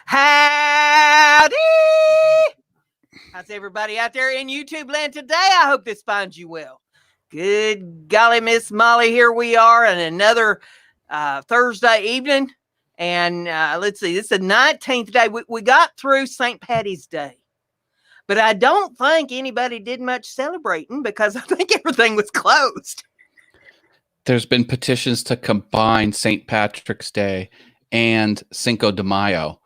Howdy! How's everybody out there in YouTube land today? I hope this finds you well. Good golly, Miss Molly, here we are on another Thursday evening. And let's see, this is the 19th day. We got through St. Patty's Day. But I don't think anybody did much celebrating because I think everything was closed. There's been petitions to combine St. Patrick's Day and Cinco de Mayo.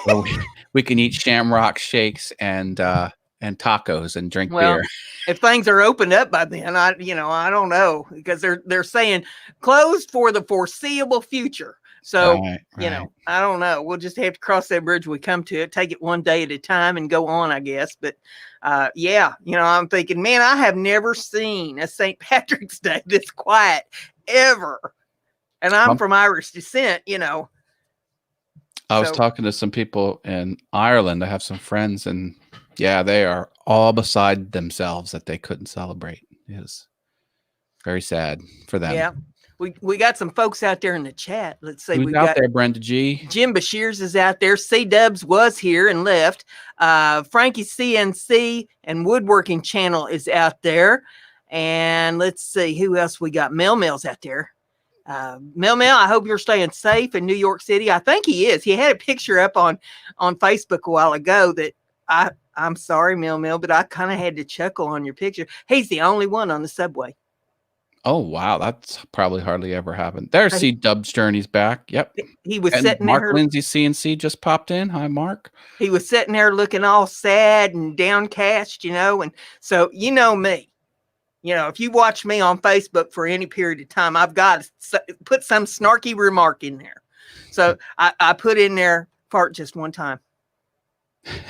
So we can eat shamrock shakes and tacos and drink beer. If things are opened up by then, I don't know, because they're saying closed for the foreseeable future. So, I don't know. We'll just have to cross that bridge when we come to it, take it one day at a time and go on, I guess. But I'm thinking, man, I have never seen a St. Patrick's Day this quiet ever. And I'm from Irish descent, I was talking to some people in Ireland. I have some friends, and they are all beside themselves that they couldn't celebrate. It was very sad for them. Yeah. We got some folks out there in the chat. Let's see. Who's out there, BrendaG? Jim Bashirs is out there. C-Dubs was here and left. Frankie CNC and Woodworking Channel is out there. And let's see who else we got. Mel's out there. Mel, I hope you're staying safe in New York City. I think he is. He had a picture up on Facebook a while ago that I'm sorry, Mel, but I kind of had to chuckle on your picture. He's the only one on the subway. Oh, wow. That's probably hardly ever happened. There's C-Dub's Journey's back. Yep. He was sitting there. Mark Lindsay CNC just popped in. Hi, Mark. He was sitting there looking all sad and downcast, and so you know me. If you watch me on Facebook for any period of time, I've got to put some snarky remark in there. So I put in there, fart just one time. Did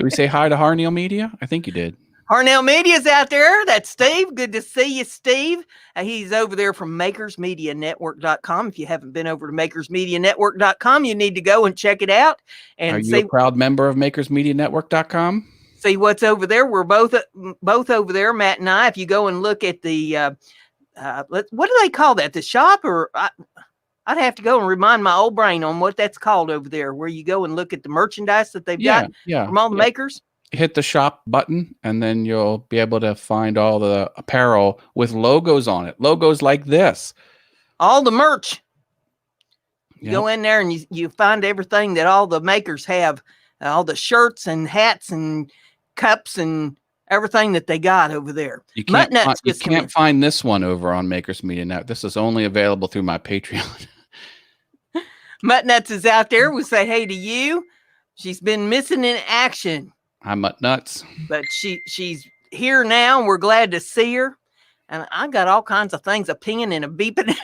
we say hi to Harnell Media? I think you did. Harnell Media's out there. That's Steve. Good to see you, Steve. He's over there from makersmedianetwork.com. If you haven't been over to makersmedianetwork.com, you need to go and check it out. And are you a proud member of makersmedianetwork.com? See what's over there. We're both over there, Matt and I. If you go and look at the what do they call that? The shop? Or I'd have to go and remind my old brain on what that's called over there, where you go and look at the merchandise that they've got from all the makers. Hit the shop button, and then you'll be able to find all the apparel with logos on it. Logos like this. All the merch. You go in there and you find everything that all the makers have. All the shirts and hats and cups and everything that they got over there. You can't find this one over on Makers Media Network. This is only available through my Patreon. Muttnuts is out there. We'll say hey to you. She's been missing in action. Hi, Muttnuts. But she's here now, and we're glad to see her. And I got all kinds of things, a pinging and a beeping.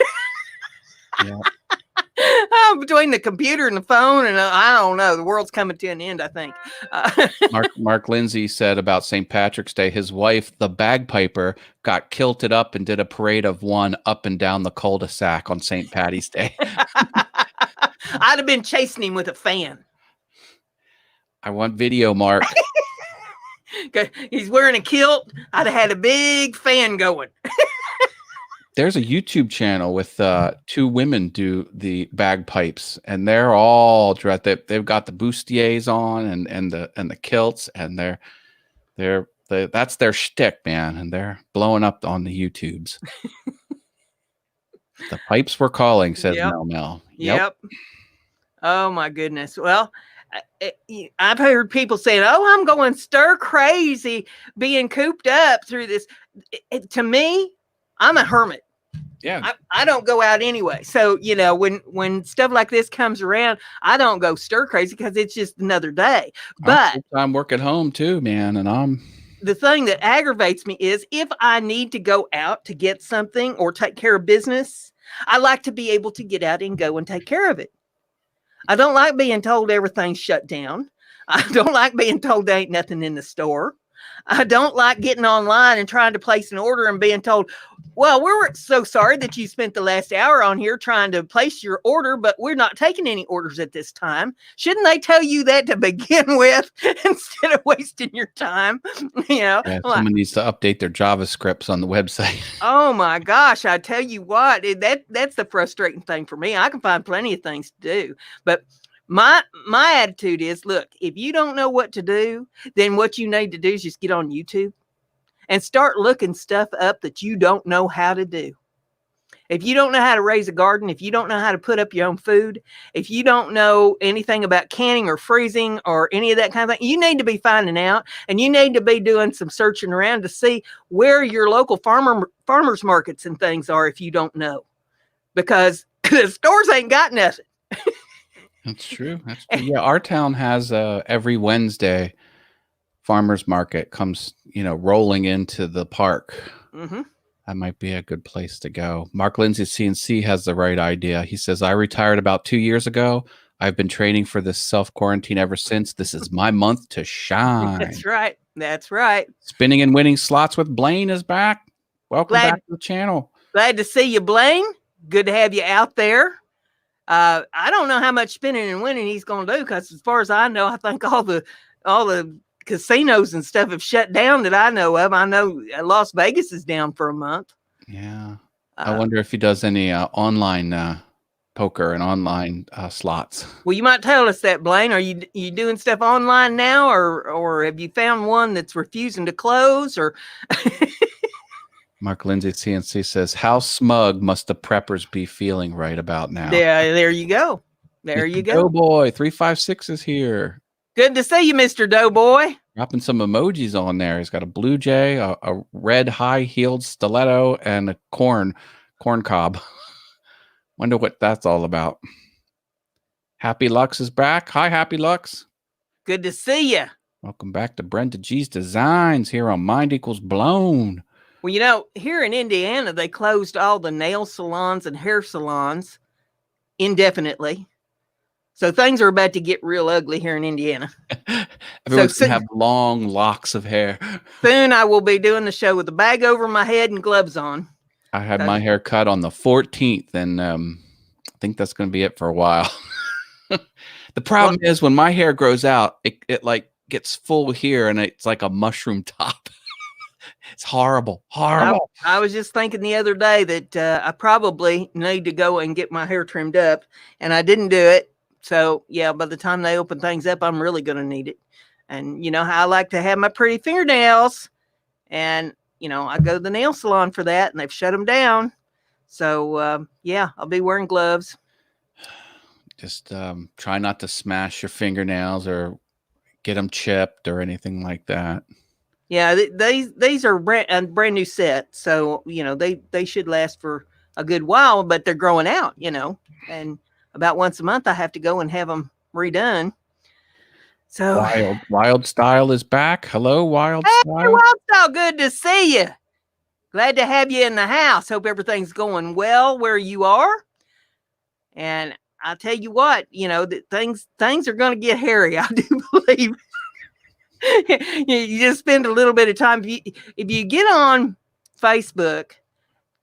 Between the computer and the phone, and I don't know, the world's coming to an end, I think. Mark Lindsay said about St. Patrick's Day, his wife, the bagpiper, got kilted up and did a parade of one up and down the cul-de-sac on St. Patty's Day. I'd have been chasing him with a fan. I want video, Mark. He's wearing a kilt. I'd have had a big fan going. There's a YouTube channel with two women do the bagpipes, and they're all dressed. They've got the bustiers on and the kilts, and that's their shtick, man, and they're blowing up on the YouTubes. The pipes were calling, says Mel. Yep. Oh my goodness. Well, I've heard people saying, "Oh, I'm going stir crazy being cooped up through this." To me, I'm a hermit. Yeah, I don't go out anyway. So, when stuff like this comes around, I don't go stir crazy because it's just another day. But I'm working home too, man. And the thing that aggravates me is if I need to go out to get something or take care of business, I like to be able to get out and go and take care of it. I don't like being told everything's shut down. I don't like being told there ain't nothing in the store. I don't like getting online and trying to place an order and being told Well, we're so sorry that you spent the last hour on here trying to place your order, but we're not taking any orders at this time. Shouldn't they tell you that to begin with instead of wasting your time? Yeah, someone needs to update their JavaScripts on the website. Oh my gosh, I tell you what, that's the frustrating thing for me. I can find plenty of things to do, but my attitude is, look, if you don't know what to do, then what you need to do is just get on YouTube and start looking stuff up that you don't know how to do. If you don't know how to raise a garden, if you don't know how to put up your own food, if you don't know anything about canning or freezing or any of that kind of thing, you need to be finding out, and you need to be doing some searching around to see where your local farmers markets and things are if you don't know, because the stores ain't got nothing. That's true. That's true. Yeah, our town has every Wednesday farmers market comes, rolling into the park. Mm-hmm. That might be a good place to go. Mark Lindsay CNC has the right idea. He says, I retired about 2 years ago. I've been training for this self-quarantine ever since. This is my month to shine. That's right. That's right. Spinning and winning slots with Blaine is back. Welcome back to the channel. Glad to see you, Blaine. Good to have you out there. I don't know how much spinning and winning he's going to do, because as far as I know, I think all the casinos and stuff have shut down that I know of. I know Las Vegas is down for a month. Yeah. I wonder if he does any online poker and online slots. Well, you might tell us that, Blaine. Are you doing stuff online now, or have you found one that's refusing to close? Or Mark Lindsay CNC says, how smug must the preppers be feeling right about now? Yeah, there you go. There you go. Doughboy 356 is here. Good to see you, Mr. Doughboy. Dropping some emojis on there. He's got a blue jay, a red high-heeled stiletto, and a corn cob. Wonder what that's all about. Happy Lux is back. Hi, Happy Lux. Good to see you. Welcome back to BrendaG's Designs here on Mind Equals Blown. Well, here in Indiana, they closed all the nail salons and hair salons indefinitely. So things are about to get real ugly here in Indiana. Everyone's going to have long locks of hair. Soon I will be doing the show with a bag over my head and gloves on. I had my hair cut on the 14th, and I think that's going to be it for a while. The problem is when my hair grows out, it like gets full here, and it's like a mushroom top. It's horrible. Horrible. I was just thinking the other day that I probably need to go and get my hair trimmed up, and I didn't do it. So, yeah, by the time they open things up, I'm really going to need it. And you know how I like to have my pretty fingernails. And, I go to the nail salon for that, and they've shut them down. So, yeah, I'll be wearing gloves. Just try not to smash your fingernails or get them chipped or anything like that. Yeah, these are a brand new set. So, they should last for a good while, but they're growing out, and about once a month I have to go and have them redone. So Wild Style is back. Hello, Wild Style. Hey, Wild Style, good to see you. Glad to have you in the house. Hope everything's going well where you are. And I'll tell you what, that things are going to get hairy. I do believe. You just spend a little bit of time. If you get on Facebook,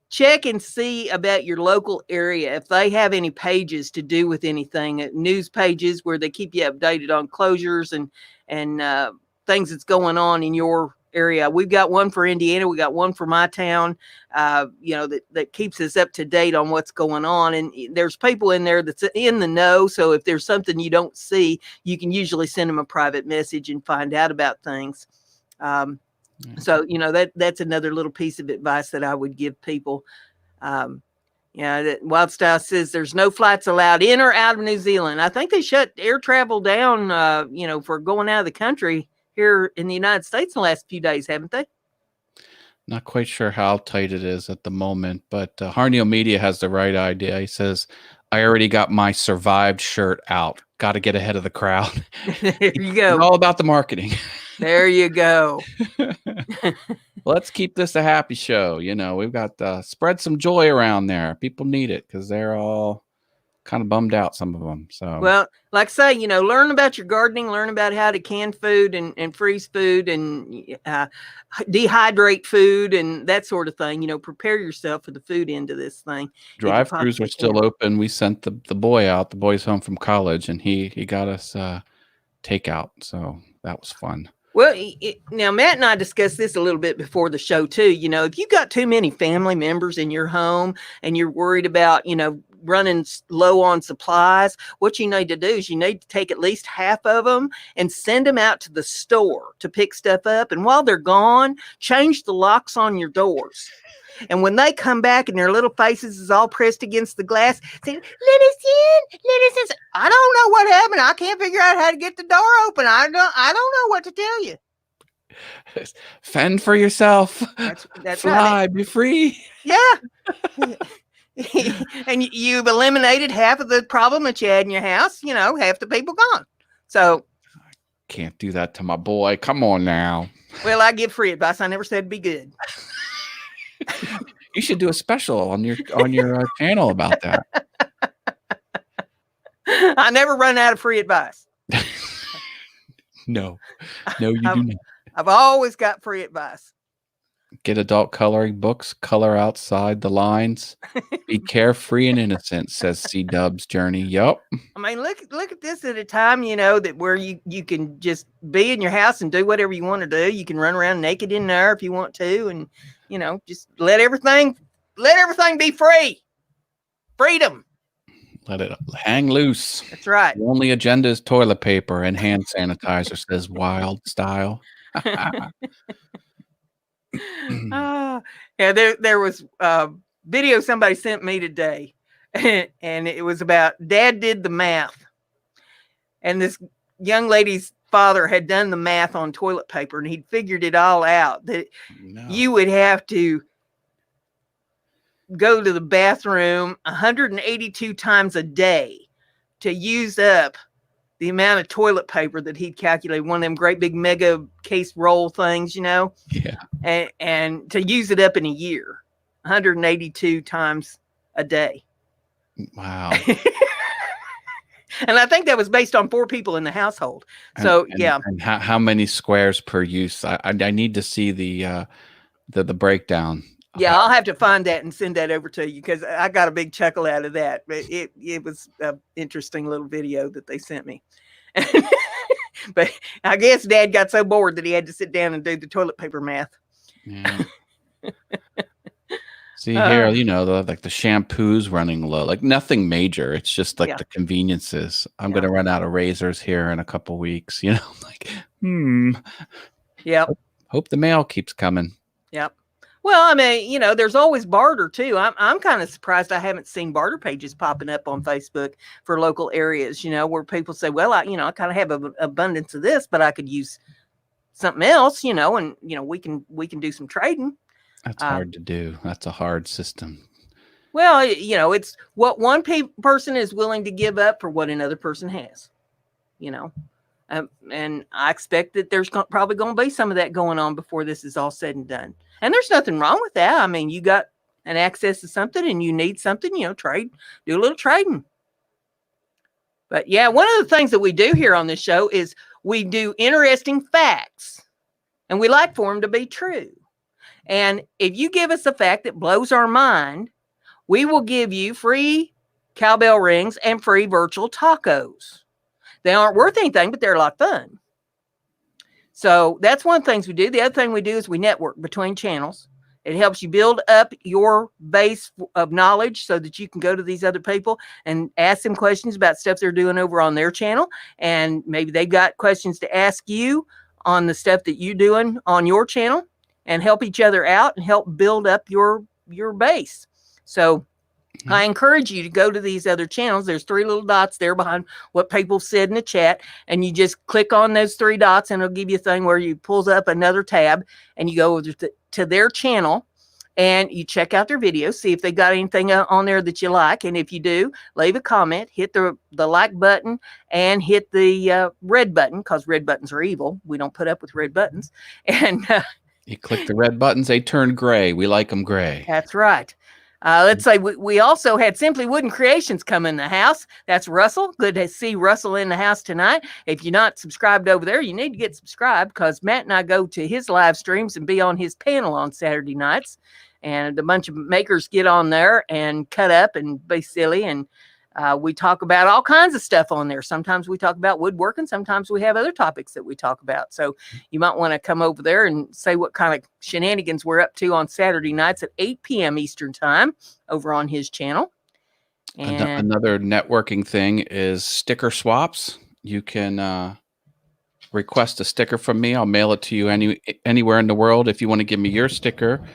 check and see about your local area. If they have any pages to do with anything, news pages where they keep you updated on closures and things that's going on in your area. We've got one for Indiana. We got one for my town, that keeps us up to date on what's going on. And there's people in there that's in the know. So if there's something you don't see, you can usually send them a private message and find out about things. So, that's another little piece of advice that I would give people. That Wild Style says there's no flights allowed in or out of New Zealand. I think they shut air travel down, for going out of the country here in the United States in the last few days, haven't they? Not quite sure how tight it is at the moment, but Harneo Media has the right idea. He says, I already got my survived shirt out. Got to get ahead of the crowd. There you go. It's all about the marketing. There you go. Let's keep this a happy show. We've got spread some joy around there. People need it because they're all kind of bummed out, some of them. So, well, like I say, learn about your gardening, learn about how to can food and freeze food and dehydrate food and that sort of thing. Prepare yourself for the food end of this thing. drive-throughs are still open. We sent the boy out. The boy's home from college, and he got us takeout. So that was fun. Well, now Matt and I discussed this a little bit before the show too. If you got too many family members in your home and you're worried about, running low on supplies, what you need to do is you need to take at least half of them and send them out to the store to pick stuff up. And while they're gone, change the locks on your doors. And when they come back and their little faces is all pressed against the glass, saying, let us in, let us in. I don't know what happened. I can't figure out how to get the door open. I don't know what to tell you. Fend for yourself. That's Fly, right. be free. Yeah. And you've eliminated half of the problem that you had in your house. Half the people gone. So can't do that to my boy. Come on now. Well, I give free advice. I never said it'd be good. You should do a special on your channel about that. I never run out of free advice. No, you do not. I've always got free advice. Get adult coloring books, color outside the lines. Be carefree and innocent, says C-Dub's Journey. Yup. I mean, look at this at a time, that where you can just be in your house and do whatever you want to do. You can run around naked in there if you want to, and just let everything be free. Freedom. Let it hang loose. That's right. The only agenda is toilet paper and hand sanitizer, says Wild Style. Yeah, there was a video somebody sent me today, and it was about Dad did the math, and this young lady's father had done the math on toilet paper, and he'd figured it all out that you would have to go to the bathroom 182 times a day to use up the amount of toilet paper that he'd calculated, one of them great big mega case roll things, Yeah. And to use it up in a year, 182 times a day. Wow. And I think that was based on 4 people in the household. So, yeah. And how many squares per use? I need to see the breakdown. Yeah, I'll have to find that and send that over to you because I got a big chuckle out of that. But it was an interesting little video that they sent me. But I guess Dad got so bored that he had to sit down and do the toilet paper math. Yeah. See here, like the shampoo's running low, like nothing major. It's just like the conveniences. I'm going to run out of razors here in a couple weeks, like, Yep. Hope the mail keeps coming. Yep. Well, I mean, there's always barter too. I'm kind of surprised I haven't seen barter pages popping up on Facebook for local areas, where people say, well, I kind of have an abundance of this, but I could use something else, and we can do some trading. That's hard to do. That's a hard system. Well, it's what one person is willing to give up for what another person has, and I expect that there's probably going to be some of that going on before this is all said and done. And there's nothing wrong with that. I mean, you got an access to something and you need something, trade, do a little trading. But yeah, one of the things that we do here on this show is we do interesting facts and we like for them to be true. And if you give us a fact that blows our mind, we will give you free cowbell rings and free virtual tacos. They aren't worth anything, but they're a lot of fun. So that's one of the things we do. The other thing we do is we network between channels. It helps you build up your base of knowledge so that you can go to these other people and ask them questions about stuff they're doing over on their channel. And maybe they've got questions to ask you on the stuff that you're doing on your channel and help each other out and help build up your base. So I encourage you to go to these other channels. There's 3 little dots there behind what people said in the chat. And you just click on those 3 dots and it'll give you a thing where you pulls up another tab and you go to their channel and you check out their videos, see if they got anything on there that you like. And if you do, leave a comment, hit the like button and hit the red button because red buttons are evil. We don't put up with red buttons. And you click the red buttons, they turn gray. We like them gray. That's right. Let's say we also had Simply Wooden Creations come in the house. That's Russell. Good to see Russell in the house tonight. If you're not subscribed over there, you need to get subscribed because Matt and I go to his live streams and be on his panel on Saturday nights. And a bunch of makers get on there and cut up and be silly. And we talk about all kinds of stuff on there. Sometimes we talk about woodworking. Sometimes we have other topics that we talk about. So you might want to come over there and say what kind of shenanigans we're up to on Saturday nights at 8 p.m. Eastern time over on his channel. And another networking thing is sticker swaps. You can request a sticker from me. I'll mail it to you anywhere in the world. If you want to give me your sticker,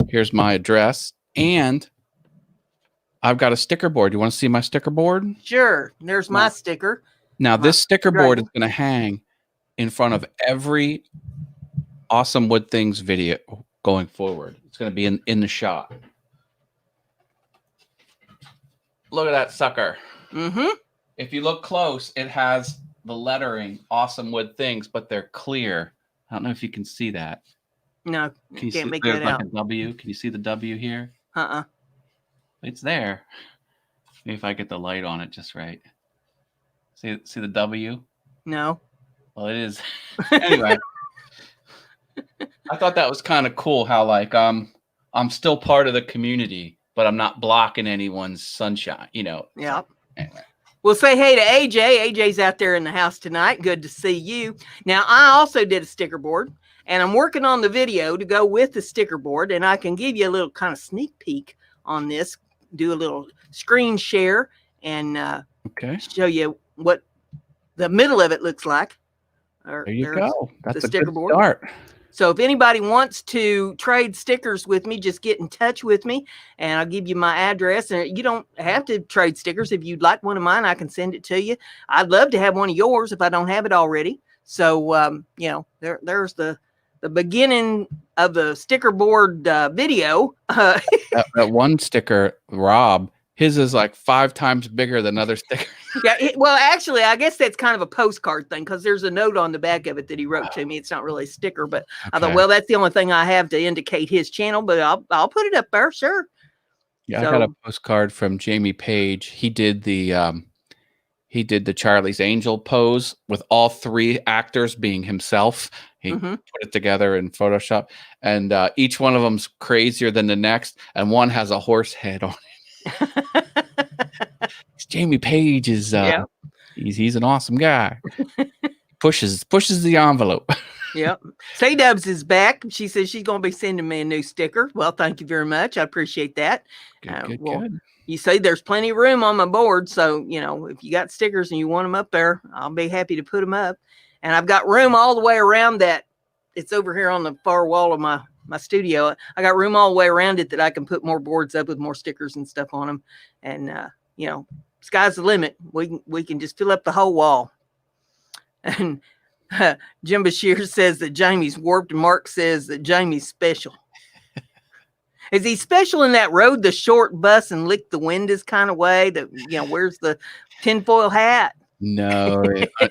here's my address. And I've got a sticker board. You want to see my sticker board? Sure. There's my sticker. Now, this sticker board is going to hang in front of every Awesome Wood Things video going forward. It's going to be in the shot. Look at that sucker. Mm-hmm. If you look close, it has the lettering Awesome Wood Things, but they're clear. I don't know if you can see that. No, can you can't see make there's that like out. a W? Can you see the W here? Uh-uh. It's there. Maybe if I get the light on it just right. See the W? No. Well, it is. Anyway, I thought that was kind of cool how like I'm still part of the community, but I'm not blocking anyone's sunshine, you know. Yeah. So, anyway. We'll say hey to AJ. AJ's out there in the house tonight. Good to see you. Now, I also did a sticker board, and I'm working on the video to go with the sticker board, and I can give you a little kind of sneak peek on this, do a little screen share, and show you what the middle of it looks like. There you go. That's the a sticker good board. start. So if anybody wants to trade stickers with me, just get in touch with me and I'll give you my address. And you don't have to trade stickers. If you'd like one of mine, I can send it to you. I'd love to have one of yours if I don't have it already. So, you know, there's the beginning of the sticker board video. That one sticker, Rob, his is like 5 times bigger than other stickers. Yeah, well, actually, I guess that's kind of a postcard thing because there's a note on the back of it that he wrote to me. It's not really a sticker, but I thought, well, that's the only thing I have to indicate his channel, but I'll put it up there, sure. Yeah, so, I got a postcard from Jamie Page. He did the Charlie's Angel pose with all 3 actors being himself. He put it together in Photoshop, and each one of them's crazier than the next, and one has a horse head on it. Jamie Page is he's an awesome guy. pushes the envelope. Yep. Say Dubs is back. She says she's going to be sending me a new sticker. Well, thank you very much. I appreciate that. Good. You say there's plenty of room on my board, so you know if you got stickers and you want them up there, I'll be happy to put them up. And I've got room all the way around that. It's over here on the far wall of my studio. I got room all the way around it that I can put more boards up with more stickers and stuff on them. And you know, sky's the limit. We can just fill up the whole wall. And Jim Bashir says that Jamie's warped. Mark says that Jamie's special. Is he special in that rode the short bus and licked the windows kind of way? That you know, wears the tinfoil hat? No,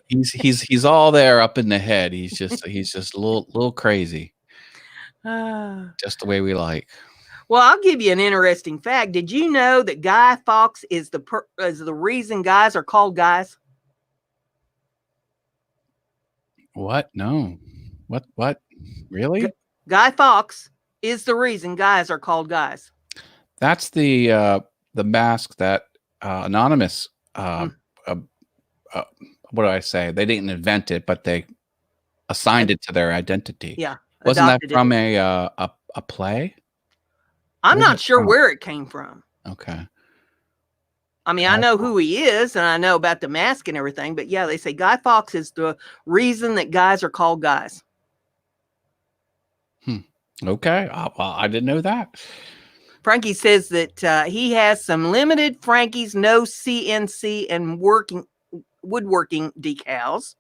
he's all there up in the head. He's just a little crazy. Just the way we like. Well, I'll give you an interesting fact. Did you know that Guy Fawkes is the reason guys are called guys? What? No. What? Really? Guy Fawkes is the reason guys are called guys. That's the mask that Anonymous what do I say? They didn't invent it, but they assigned it to their identity. Yeah. Wasn't that from a play? I'm not sure where it came from. Okay. I mean, I know who he is and I know about the mask and everything, but yeah, they say Guy Fawkes is the reason that guys are called guys. Okay. Well, I didn't know that. Frankie says that he has some limited Frankie's no CNC and woodworking decals.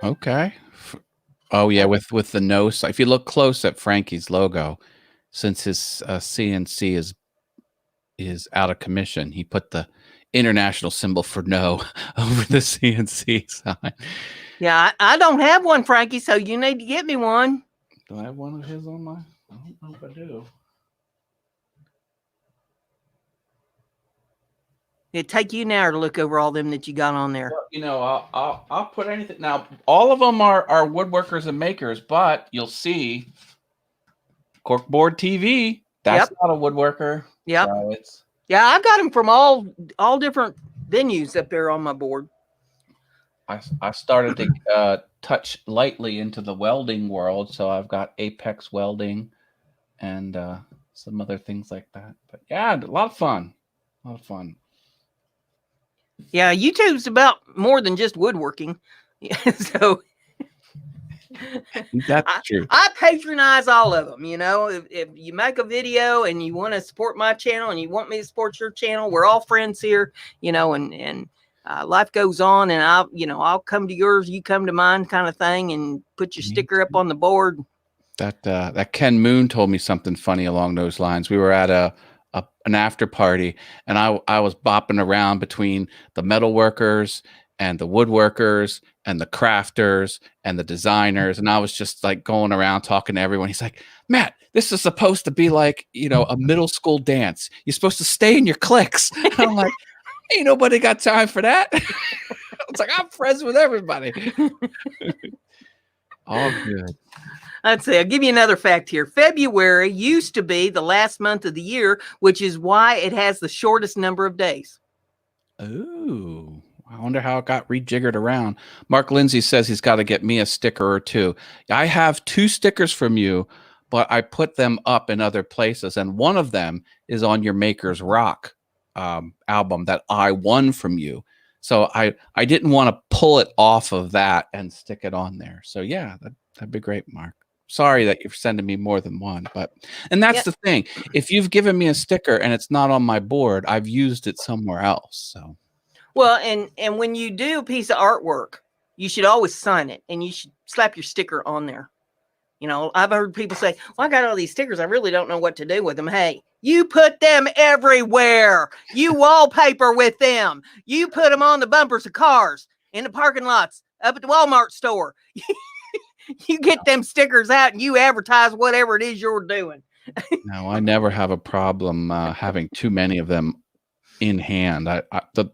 Okay. Oh yeah, with the nose. If you look close at Frankie's logo, since his CNC is out of commission, he put the international symbol for no over the CNC sign. Yeah, I don't have one, Frankie, so you need to get me one. Do I have one of his on my? I don't know if I do. It'd take you an hour to look over all them that you got on there. Well, you know, I'll put anything. Now, all of them are woodworkers and makers, but you'll see Corkboard TV. That's Yep. not a woodworker. Yep. So it's Yeah, I've got them from all different venues up there on my board. I started to touch lightly into the welding world, so I've got Apex Welding and some other things like that. But yeah, a lot of fun. A lot of fun. Yeah, YouTube's about more than just woodworking. So That's true. I patronize all of them. You know, if you make a video and you want to support my channel and you want me to support your channel, we're all friends here. You know, and life goes on, and I'll come to yours, you come to mine, kind of thing, and put your sticker up on the board. That Ken Moon told me something funny along those lines. We were at an after party, and I was bopping around between the metal workers and the woodworkers and the crafters and the designers, and I was just like going around talking to everyone. He's like, Matt, this is supposed to be like, a middle school dance. You're supposed to stay in your cliques. And I'm like, ain't nobody got time for that. It's like, I'm friends with everybody. All good. Let's see. I'll give you another fact here. February used to be the last month of the year, which is why it has the shortest number of days. Ooh, I wonder how it got rejiggered around. Mark Lindsay says he's got to get me a sticker or two. I have 2 stickers from you, but I put them up in other places, and one of them is on your Maker's Rock album that I won from you. So I didn't want to pull it off of that and stick it on there. So yeah, that'd be great, Mark. Sorry that you're sending me more than one, and that's the thing. If you've given me a sticker and it's not on my board, I've used it somewhere else. So, well, and when you do a piece of artwork, you should always sign it and you should slap your sticker on there. You know, I've heard people say, well, I got all these stickers. I really don't know what to do with them. Hey, you put them everywhere. You wallpaper with them. You put them on the bumpers of cars, in the parking lots, up at the Walmart store. You get them stickers out and you advertise whatever it is you're doing. No, I never have a problem having too many of them in hand.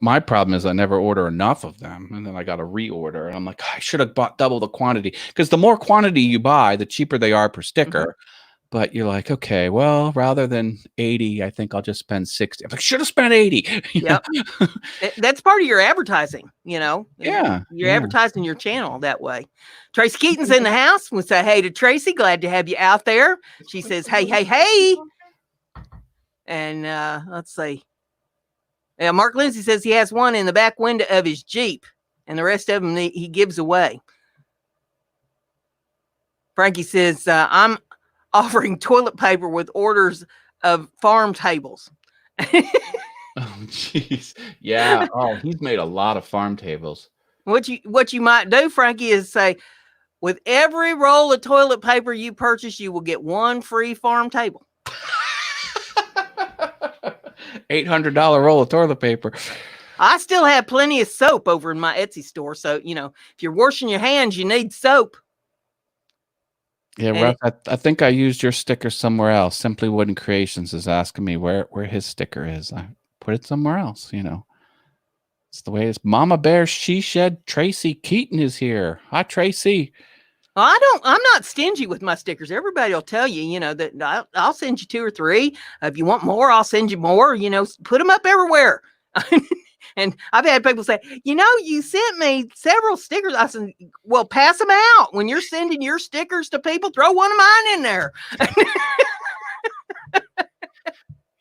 My problem is I never order enough of them, and then I got to reorder. And I'm like, I should have bought double the quantity, because the more quantity you buy, the cheaper they are per sticker. Mm-hmm. But you're like, okay, well, rather than 80, I think I'll just spend 60. I'm like, should have spent 80. Yep. That's part of your advertising, Yeah. You're advertising your channel that way. Tracy Keaton's in the house. We'll say hey to Tracy. Glad to have you out there. She says, hey. And let's see. Yeah, Mark Lindsay says he has one in the back window of his Jeep, and the rest of them he gives away. Frankie says, I'm offering toilet paper with orders of farm tables. Oh, jeez. Yeah. Oh, he's made a lot of farm tables. What you might do, Frankie, is say, with every roll of toilet paper you purchase, you will get one free farm table. $800 roll of toilet paper. I still have plenty of soap over in my Etsy store. So, if you're washing your hands, you need soap. Yeah, Russ, I think I used your sticker somewhere else. Simply Wooden Creations is asking me where his sticker is. I put it somewhere else, It's the way it is. Mama Bear She Shed Tracy Keaton is here. Hi, Tracy. Well, I'm not stingy with my stickers. Everybody will tell you, that I'll send you 2 or 3. If you want more, I'll send you more, put them up everywhere. And I've had people say, you sent me several stickers. I said, well, pass them out. When you're sending your stickers to people, throw one of mine in there.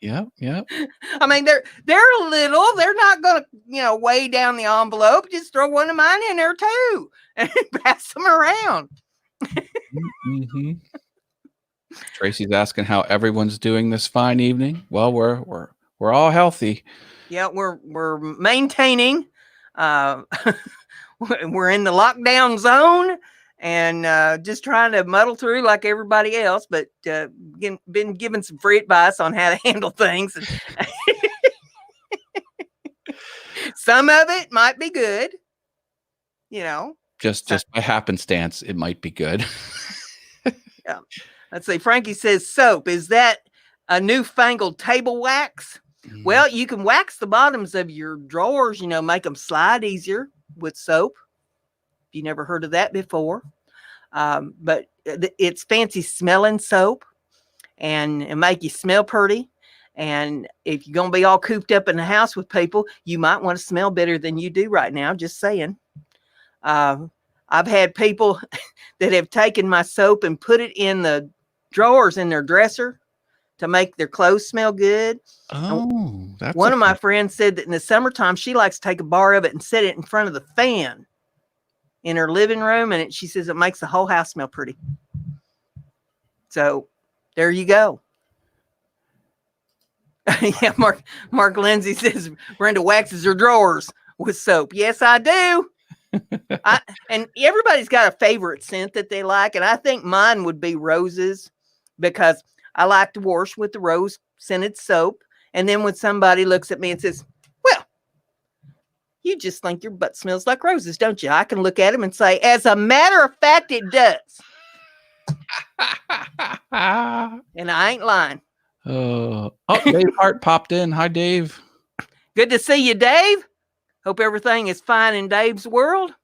Yep. I mean, they're little. They're not going to, weigh down the envelope. Just throw one of mine in there too and pass them around. Mm-hmm. Tracy's asking how everyone's doing this fine evening. Well, we're all healthy. Yeah, we're maintaining. We're in the lockdown zone and just trying to muddle through like everybody else, but been given some free advice on how to handle things. Some of it might be good, Just by happenstance, it might be good. Yeah. Let's see. Frankie says soap. Is that a newfangled table wax? Well, you can wax the bottoms of your drawers, make them slide easier with soap. If you never heard of that before. But it's fancy smelling soap and it make you smell pretty. And if you're going to be all cooped up in the house with people, you might want to smell better than you do right now. Just saying. I've had people that have taken my soap and put it in the drawers in their dresser to make their clothes smell good. Oh, that's one of my friends said that in the summertime, she likes to take a bar of it and set it in front of the fan in her living room. And she says it makes the whole house smell pretty. So there you go. Yeah, Mark Lindsay says Brenda waxes her drawers with soap. Yes, I do. And everybody's got a favorite scent that they like. And I think mine would be roses because I like to wash with the rose scented soap. And then when somebody looks at me and says, well, you just think your butt smells like roses, don't you? I can look at them and say, as a matter of fact, it does. And I ain't lying. Dave Hart popped in. Hi, Dave. Good to see you, Dave. Hope everything is fine in Dave's world.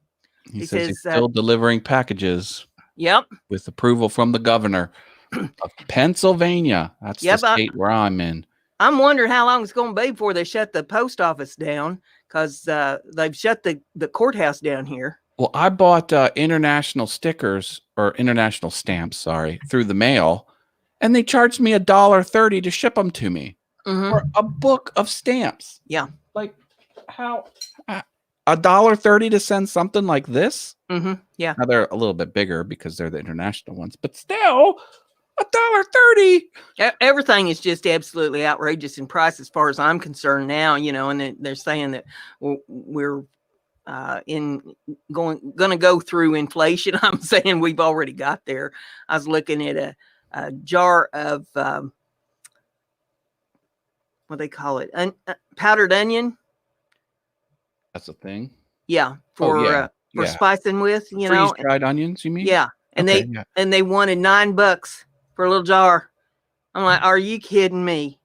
He says he's still delivering packages. Yep. With approval from the governor of Pennsylvania. That's the state where I'm in. I'm wondering how long it's going to be before they shut the post office down because they've shut the courthouse down here. Well, I bought international stickers or international stamps, through the mail, and they charged me $1.30 to ship them to me for a book of stamps. Yeah. Like how $1.30 to send something like this? Yeah. Now they're a little bit bigger because they're the international ones, but still $1.30. Everything is just absolutely outrageous in price as far as I'm concerned now, and they're saying that we're going to go through inflation. I'm saying we've already got there. I was looking at a jar of what they call it, powdered onion. That's a thing. Yeah, for spicing with, freeze-dried onions. You mean? Yeah, and they wanted $9 for a little jar. I'm like, are you kidding me?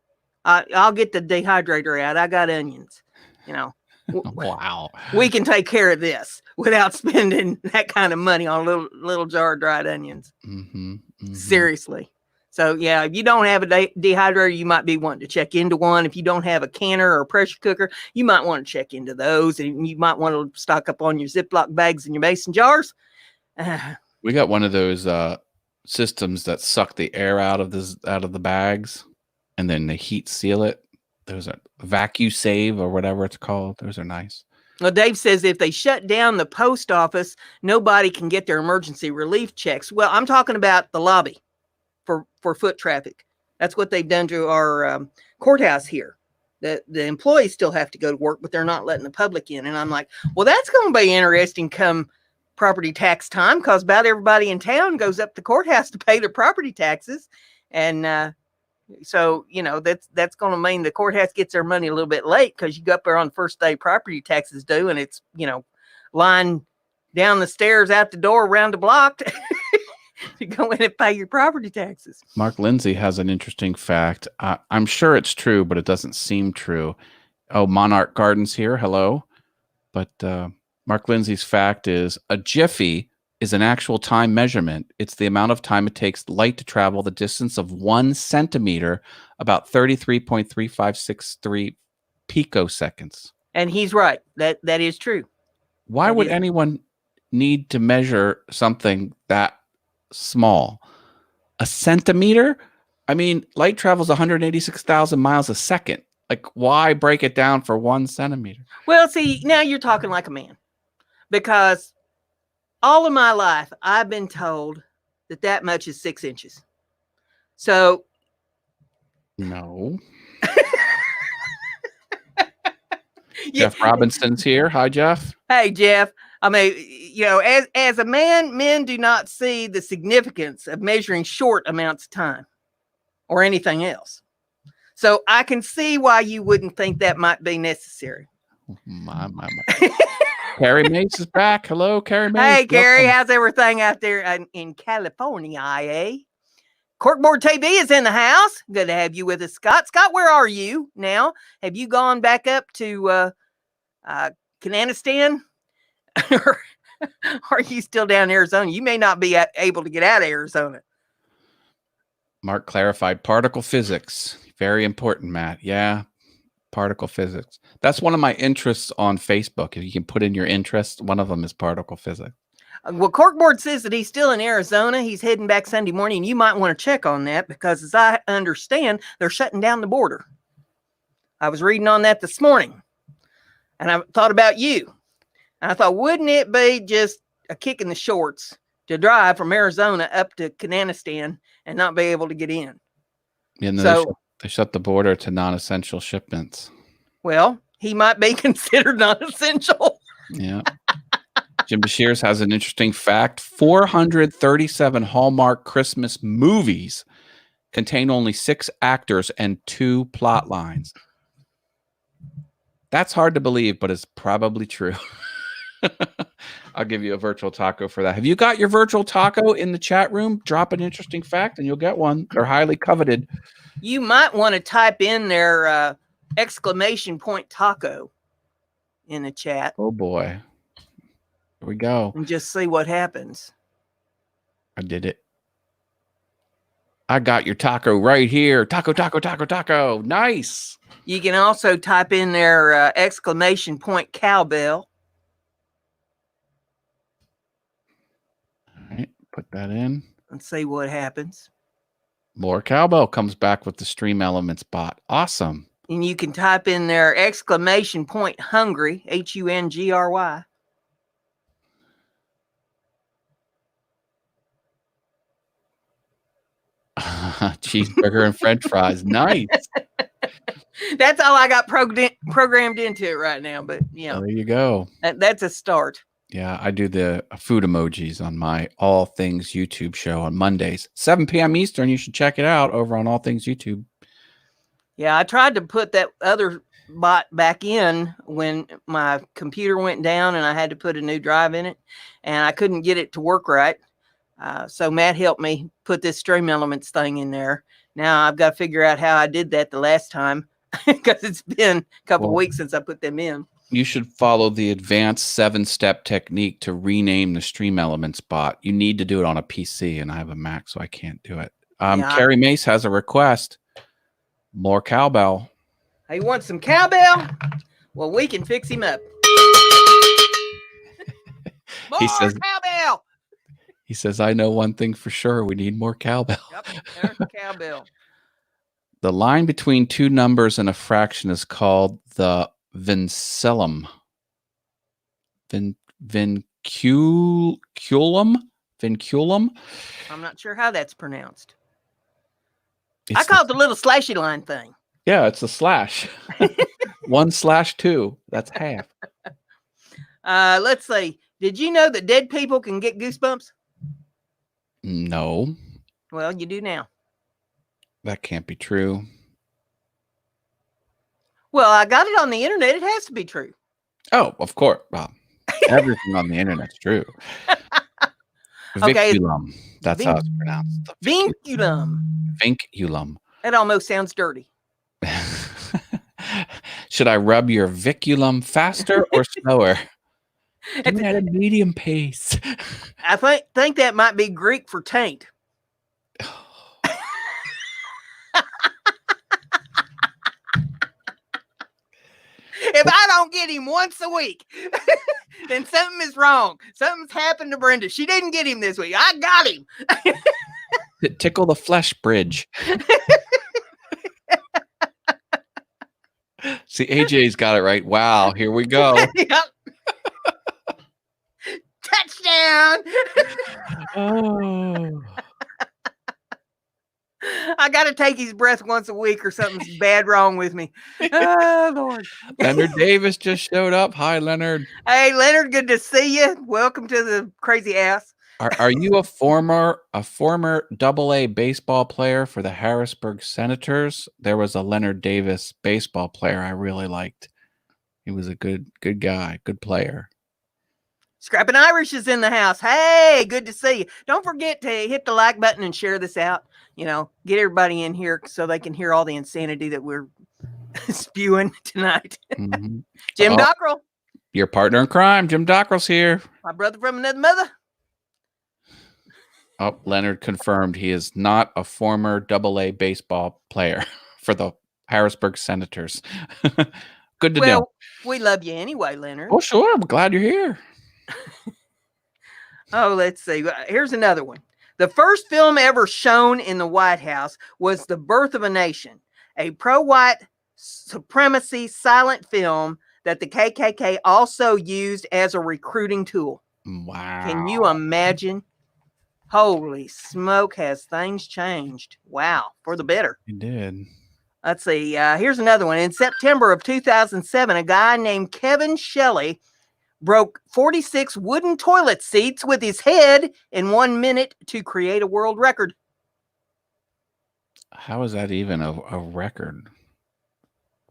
I'll get the dehydrator out. I got onions. Wow. We can take care of this without spending that kind of money on a little jar of dried onions. Seriously. So, yeah, if you don't have a dehydrator, you might be wanting to check into one. If you don't have a canner or a pressure cooker, you might want to check into those. And you might want to stock up on your Ziploc bags and your mason jars. We got one of those systems that suck the air out of the bags, and then they heat seal it. Those are VacuSave or whatever it's called. Those are nice. Well, Dave says if they shut down the post office, nobody can get their emergency relief checks. Well, I'm talking about the lobby for foot traffic. That's what they've done to our courthouse here. The employees still have to go to work, but they're not letting the public in. And I'm like, well, that's going to be interesting come property tax time, because about everybody in town goes up to the courthouse to pay their property taxes. And so, that's going to mean the courthouse gets their money a little bit late, because you go up there on the first day property taxes due, and it's, line down the stairs out the door around the block to go in and pay your property taxes. Mark Lindsay has an interesting fact. I'm sure it's true, but it doesn't seem true. Oh, Monarch Gardens here. Hello. But Mark Lindsay's fact is a jiffy is an actual time measurement. It's the amount of time it takes light to travel the distance of 1 centimeter, about 33.3563 picoseconds. And he's right. That is true. Why would anyone need to measure something that small? A centimeter? I mean, light travels 186,000 miles a second. Like, why break it down for 1 centimeter? Well, see, now you're talking like a man, because all of my life I've been told that much is 6 inches. So no. Jeff Robinson's here. Hi, Jeff. Hey, Jeff. I mean, as a man, men do not see the significance of measuring short amounts of time or anything else. So I can see why you wouldn't think that might be necessary. My. Carrie Mace is back. Hello, Carrie Mace. Hey, Carrie. How's everything out there in California, eh? Corkboard TV is in the house. Good to have you with us, Scott. Scott, where are you now? Have you gone back up to Cananistan? Or are you still down in Arizona? You may not be able to get out of Arizona. Mark clarified particle physics. Very important, Matt. Yeah, particle physics. That's one of my interests on Facebook. If you can put in your interests, one of them is particle physics. Well, Corkboard says that he's still in Arizona. He's heading back Sunday morning. You might want to check on that because, as I understand, they're shutting down the border. I was reading on that this morning, and I thought about you. And I thought, wouldn't it be just a kick in the shorts to drive from Arizona up to Cananistan and not be able to get in? And So they shut the border to non-essential shipments. Well, he might be considered non-essential. Yeah. Jim Bashirs has an interesting fact. 437 Hallmark Christmas movies contain only 6 actors and 2 plot lines. That's hard to believe, but it's probably true. I'll give you a virtual taco for that. Have you got your virtual taco in the chat room? Drop an interesting fact and you'll get one. They're highly coveted. You might want to type in their exclamation point taco in the chat. Oh boy. Here we go. And just see what happens. I did it. I got your taco right here. Taco, taco, taco, taco. Nice. You can also type in their exclamation point cowbell. All right, put that in. And see what happens. More cowbell comes back with the Stream Elements bot. Awesome. And you can type in their exclamation point hungry, Hungry. Cheeseburger and French fries. Nice. That's all I got programmed into it right now. But yeah, there you go. That's a start. Yeah, I do the food emojis on my All Things YouTube show on Mondays, 7 p.m. Eastern. You should check it out over on All Things YouTube. Yeah, I tried to put that other bot back in when my computer went down and I had to put a new drive in it, and I couldn't get it to work right. So Matt helped me put this Stream Elements thing in there. Now I've got to figure out how I did that the last time because it's been a couple of weeks since I put them in. You should follow the advanced 7-step technique to rename the Stream Elements bot. You need to do it on a PC, and I have a Mac, so I can't do it. Carrie Mace has a request. More cowbell. He wants some cowbell? Well, we can fix him up. More cowbell! He says, I know one thing for sure. We need more cowbell. Yep, there's the cowbell. The line between 2 numbers and a fraction is called the vinculum. Vinculum? I'm not sure how that's pronounced. I call it the little slashy line thing. Yeah, it's a slash. 1/2. That's half. Let's see. Did you know that dead people can get goosebumps? No. Well, you do now. That can't be true. Well, I got it on the internet. It has to be true. Oh, of course. Well, everything on the internet's true. Okay. Vinculum. That's how it's pronounced. Vinculum. Vinculum. That almost sounds dirty. Should I rub your vinculum faster or slower? At a medium pace. I think that might be Greek for taint. If I don't get him once a week, then something is wrong. Something's happened to Brenda. She didn't get him this week. I got him. Tickle the flesh bridge. See, AJ's got it right. Wow, here we go. Yep. Touchdown. Oh. I got to take his breath once a week or something's bad wrong with me. Oh, Lord. Leonard Davis just showed up. Hi, Leonard. Hey, Leonard, good to see you. Welcome to the crazy house. Are you a former AA baseball player for the Harrisburg Senators? There was a Leonard Davis baseball player I really liked. He was a good guy, good player. Scrapping Irish is in the house. Hey, good to see you. Don't forget to hit the like button and share this out. Get everybody in here so they can hear all the insanity that we're spewing tonight. Mhm. Jim Dockrell. Your partner in crime, Jim Dockrell's here. My brother from another mother. Oh, Leonard confirmed he is not a former AA baseball player for the Harrisburg Senators. Good to know. We love you anyway, Leonard. Oh, sure. I'm glad you're here. Oh, let's see. Here's another one. The first film ever shown in the White House was The Birth of a Nation, a pro-white supremacy silent film that the KKK also used as a recruiting tool. Wow. Can you imagine? Holy smoke, has things changed. Wow, for the better. It did. Let's see. Here's another one. In September of 2007, a guy named Kevin Shelley broke 46 wooden toilet seats with his head in 1 minute to create a world record. How is that even a record?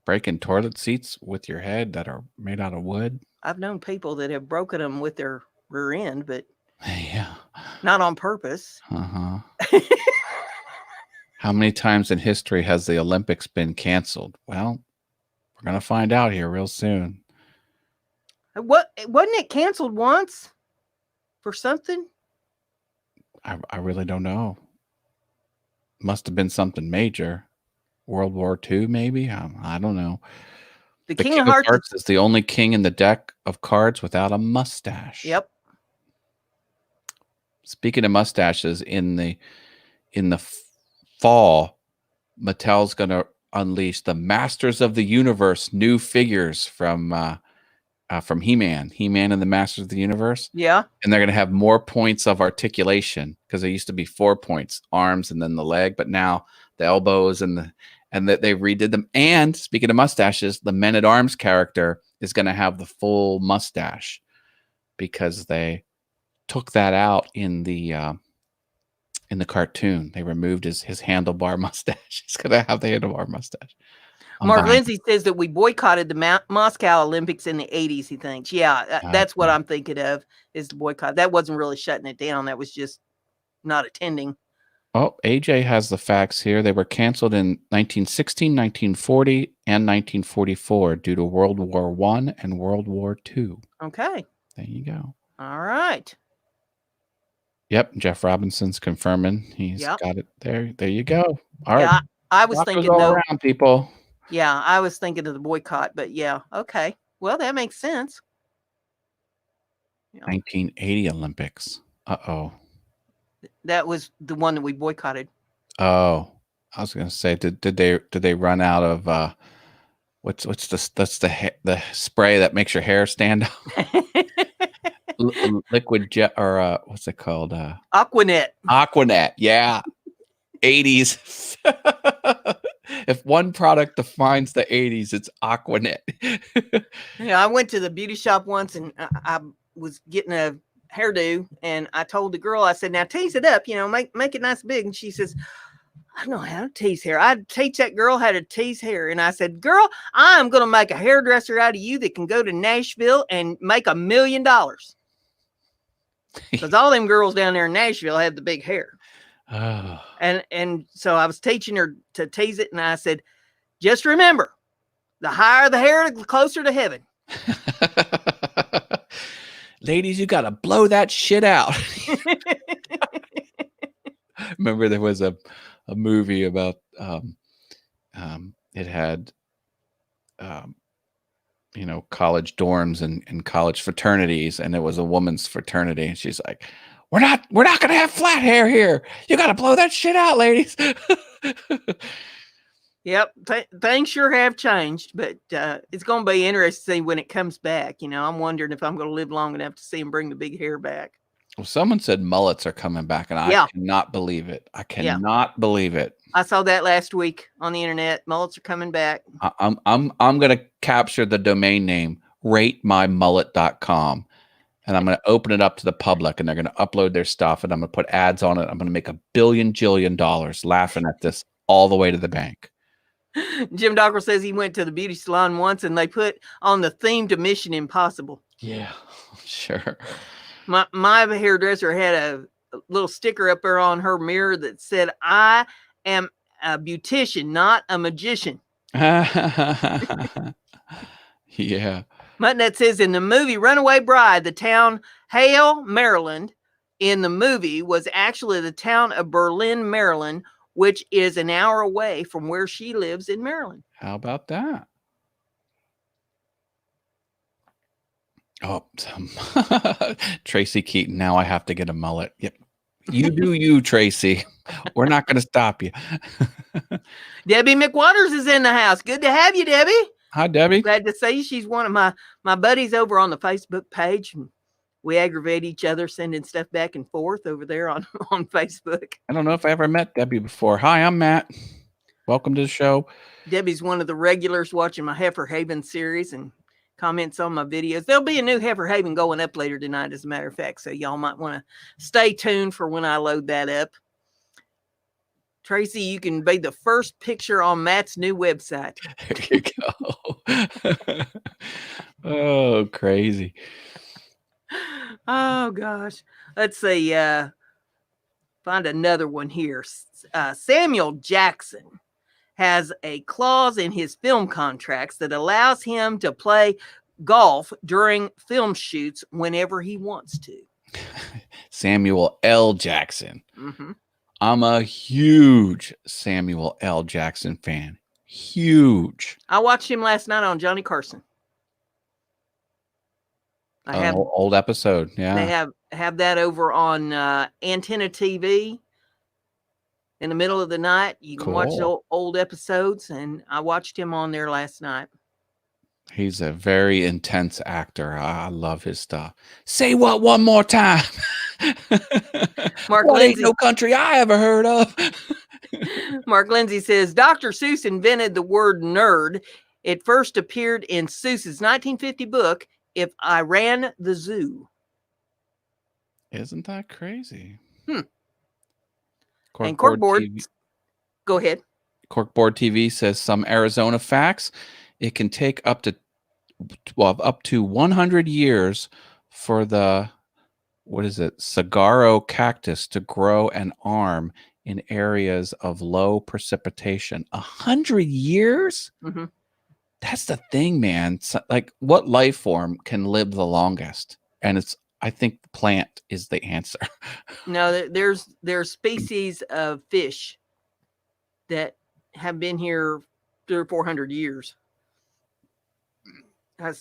Breaking toilet seats with your head that are made out of wood? I've known people that have broken them with their rear end, but yeah, not on purpose. How many times in history has the Olympics been canceled? Well, we're going to find out here real soon. Wasn't it canceled once for something? I really don't know. Must have been something major. World War II, maybe? I don't know. The King of Hearts is the only king in the deck of cards without a mustache. Yep. Speaking of mustaches, in the fall, Mattel's going to unleash the Masters of the Universe new figures from He-Man and the Masters of the Universe. Yeah. And they're going to have more points of articulation, because there used to be 4 points, arms and then the leg, but now the elbows and that they redid them. And speaking of mustaches, the Men-at-Arms character is going to have the full mustache, because they took that out in the cartoon. They removed his handlebar mustache. He's going to have the handlebar mustache. Mark Lindsay says that we boycotted the Moscow Olympics in the 80s, he thinks. Yeah, that's what I'm thinking of, is the boycott. That wasn't really shutting it down. That was just not attending. Oh, AJ has the facts here. They were canceled in 1916, 1940, and 1944 due to World War I and World War II. Okay. There you go. All right. Yep, Jeff Robinson's confirming. He's got it there. There you go. All right. I was thinking, though, around, people. Yeah, I was thinking of the boycott, but yeah, okay. Well, that makes sense. 1980 Olympics. Uh-oh. That was the one that we boycotted. Oh, I was going to say, did they run out of what's the spray that makes your hair stand up? Liquid jet, or what's it called? Aquanet. Aquanet, yeah. 80s. If one product defines the 80s, it's Aquanet. Yeah, I went to the beauty shop once, and I was getting a hairdo, and I told the girl, I said, now tease it up, make it nice big. And she says, I don't know how to tease hair. I'd teach that girl how to tease hair. And I said, girl, I'm going to make a hairdresser out of you that can go to Nashville and make $1 million. Because all them girls down there in Nashville have the big hair. Oh. And so I was teaching her to tease it, and I said, just remember, the higher the hair, the closer to heaven. Ladies, you got to blow that shit out. Remember there was a movie about it had college dorms and college fraternities, and it was a woman's fraternity, and she's like, we're not gonna have flat hair here. You got to blow that shit out, ladies. Yep, things sure have changed, but it's going to be interesting when it comes back. I'm wondering if I'm going to live long enough to see him bring the big hair back. Well, someone said mullets are coming back, and I cannot believe it. I cannot believe it. I saw that last week on the internet. Mullets are coming back. I'm going to capture the domain name ratemymullet.com, and I'm going to open it up to the public, and they're going to upload their stuff, and I'm going to put ads on it. I'm going to make $1 billion laughing at this all the way to the bank. Jim Dockrell says he went to the beauty salon once and they put on the theme to Mission Impossible. Yeah, sure. My hairdresser had a little sticker up there on her mirror that said, "I am a beautician, not a magician." Yeah. Mutnett says in the movie Runaway Bride, the town Hale, Maryland, in the movie was actually the town of Berlin, Maryland, which is an hour away from where she lives in Maryland. How about that? Oh, Tracy Keaton. Now I have to get a mullet. Yep. You do you, Tracy. We're not going to stop you. Debbie McWaters is in the house. Good to have you, Debbie. Hi, Debbie. Glad to see you. She's one of my buddies over on the Facebook page. We aggravate each other sending stuff back and forth over there on Facebook. I don't know if I ever met Debbie before. Hi, I'm Matt. Welcome to the show. Debbie's one of the regulars watching my Heifer Haven series and comments on my videos. There'll be a new Heifer Haven going up later tonight, as a matter of fact, so y'all might want to stay tuned for when I load that up. Tracy, you can be the first picture on Matt's new website. There you go. Oh, crazy. Oh, gosh. Let's see. Find another one here. Samuel Jackson has a clause in his film contracts that allows him to play golf during film shoots whenever he wants to. Samuel L. Jackson. Mm-hmm. I'm a huge Samuel L. Jackson fan. Huge. I watched him last night on Johnny Carson. I have old episode. Yeah. They have that over on Antenna TV in the middle of the night. You can watch old episodes, and I watched him on there last night. He's a very intense actor. I love his stuff. Say what one more time? Mark What Lindsay, ain't no country I ever heard of. Mark Lindsay says Dr. Seuss invented the word nerd. It first appeared in Seuss's 1950 book, If I Ran the Zoo. Isn't that crazy? And Corkboard, go ahead. Corkboard TV says some Arizona facts. It can take up to 100 years for the saguaro cactus to grow an arm in areas of low precipitation. 100 years? Mm-hmm. That's the thing, man. So, like, what life form can live the longest? And I think the plant is the answer. No, there's species of fish that have been here 300 or 400 years.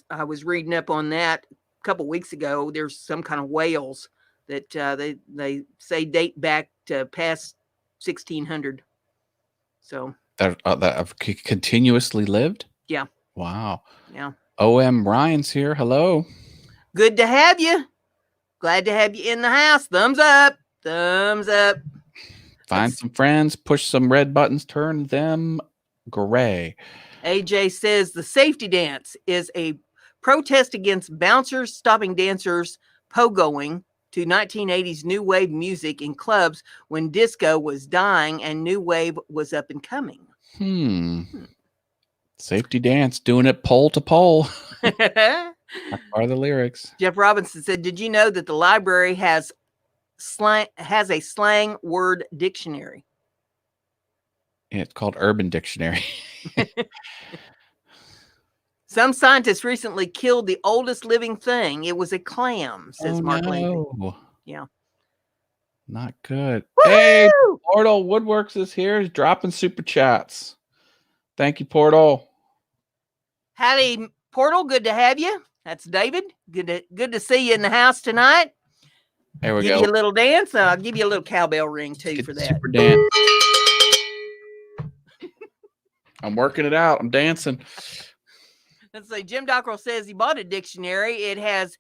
I was reading up on that a couple weeks ago. There's some kind of whales that they say date back to past 1600. So that have continuously lived? Yeah. Wow. Yeah. O.M. Ryan's here. Hello. Good to have you. Glad to have you in the house. Thumbs up. Thumbs up. Find some friends, push some red buttons, turn them gray. AJ says the safety dance is a protest against bouncers stopping dancers pogoing to 1980s new wave music in clubs when disco was dying and new wave was up and coming. Safety dance, doing it pole to pole. That's part of the lyrics. Jeff Robinson said, did you know that the library has a slang word dictionary? It's called Urban Dictionary. Some scientists recently killed the oldest living thing. It was a clam, says Mark Lindsay. Yeah. Not good. Woo-hoo! Hey, Portal Woodworks is here. He's dropping super chats. Thank you, Portal. Howdy, Portal. Good to have you. That's David. Good to see you in the house tonight. There we go. Give you a little dance. I'll give you a little cowbell ring too for that. Super dance. I'm working it out. I'm dancing. Let's see. Jim Dockrell says he bought a dictionary. It has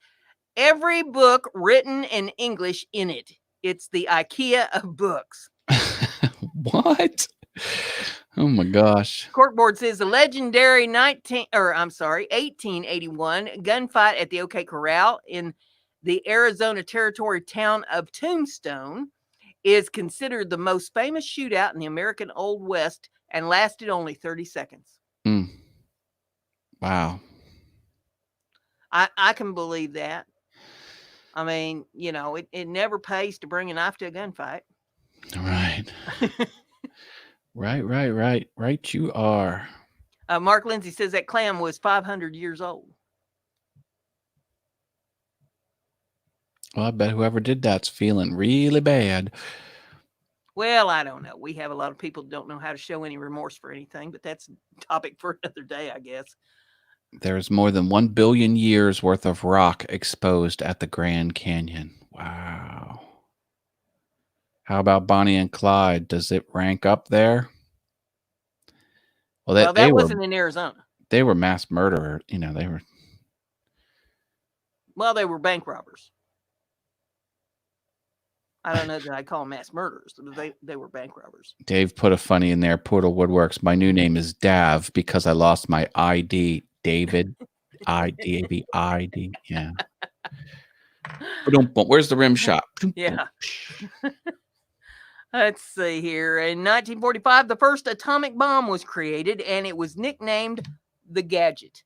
every book written in English in it. It's the IKEA of books. What? Oh my gosh. Corkboard says the legendary 1881 gunfight at the OK Corral in the Arizona Territory town of Tombstone is considered the most famous shootout in the American Old West and lasted only 30 seconds. Mm. Wow. I can believe that. I mean, it never pays to bring a knife to a gunfight. Right. Right. You are. Mark Lindsay says that clam was 500 years old. Well, I bet whoever did that's feeling really bad. Well, I don't know. We have a lot of people who don't know how to show any remorse for anything, but that's a topic for another day, I guess. There's more than 1 billion years worth of rock exposed at the Grand Canyon. Wow. How about Bonnie and Clyde? Does it rank up there? Well, that wasn't in Arizona. They were mass murderer. They were. Well, they were bank robbers. I don't know that I call them mass murderers, but they were bank robbers. Dave put a funny in there. Portal Woodworks. My new name is Dav because I lost my ID. David. ID. Yeah. Where's the rim shot? Yeah. Let's see here. In 1945, the first atomic bomb was created, and it was nicknamed the Gadget.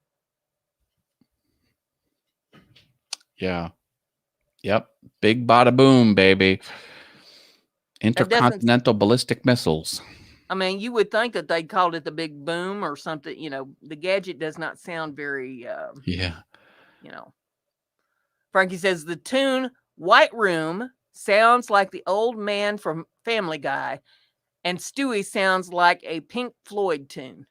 Yeah. Yep. Big bada boom, baby. Intercontinental ballistic missiles. I mean, you would think that they called it the Big Boom or something. The Gadget does not sound very, yeah. Frankie says the tune White Room sounds like the old man from Family Guy, and Stewie sounds like a Pink Floyd tune.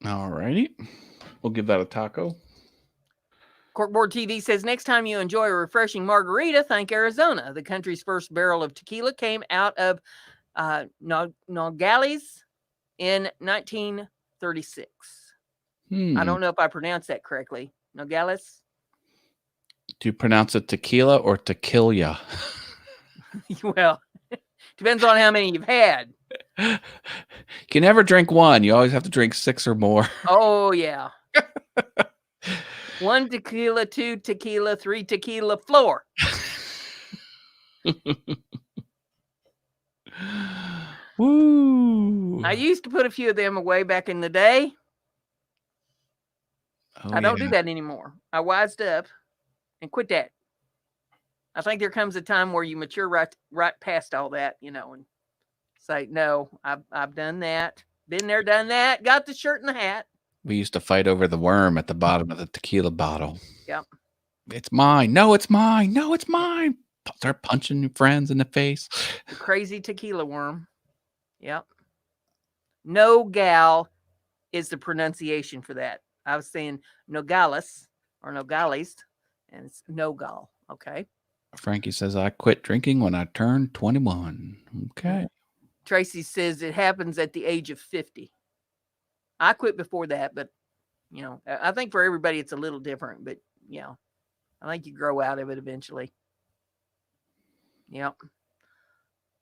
All righty. We'll give that a taco. Corkboard TV says, next time you enjoy a refreshing margarita, thank Arizona. The country's first barrel of tequila came out of Nogales in 1936. I don't know if I pronounced that correctly. Nogales? Do you pronounce it tequila or tequila? Well, depends on how many you've had. You can never drink one. You always have to drink 6 or more. Oh, yeah. 1 tequila, 2 tequila, 3 tequila, floor. Woo! I used to put a few of them away back in the day. I don't do that anymore. I wised up and quit that. I think there comes a time where you mature right past all that, and say, no, I've done that. Been there, done that. Got the shirt and the hat. We used to fight over the worm at the bottom of the tequila bottle. Yep. It's mine. No, it's mine. No, it's mine. Start punching your friends in the face. The crazy tequila worm. Yep. No gal is the pronunciation for that. I was saying Nogales or Nogales, and it's Nogal. Okay. Frankie says, I quit drinking when I turned 21. Okay. Tracy says it happens at the age of 50. I quit before that, but, I think for everybody it's a little different, but, I think you grow out of it eventually. Yep.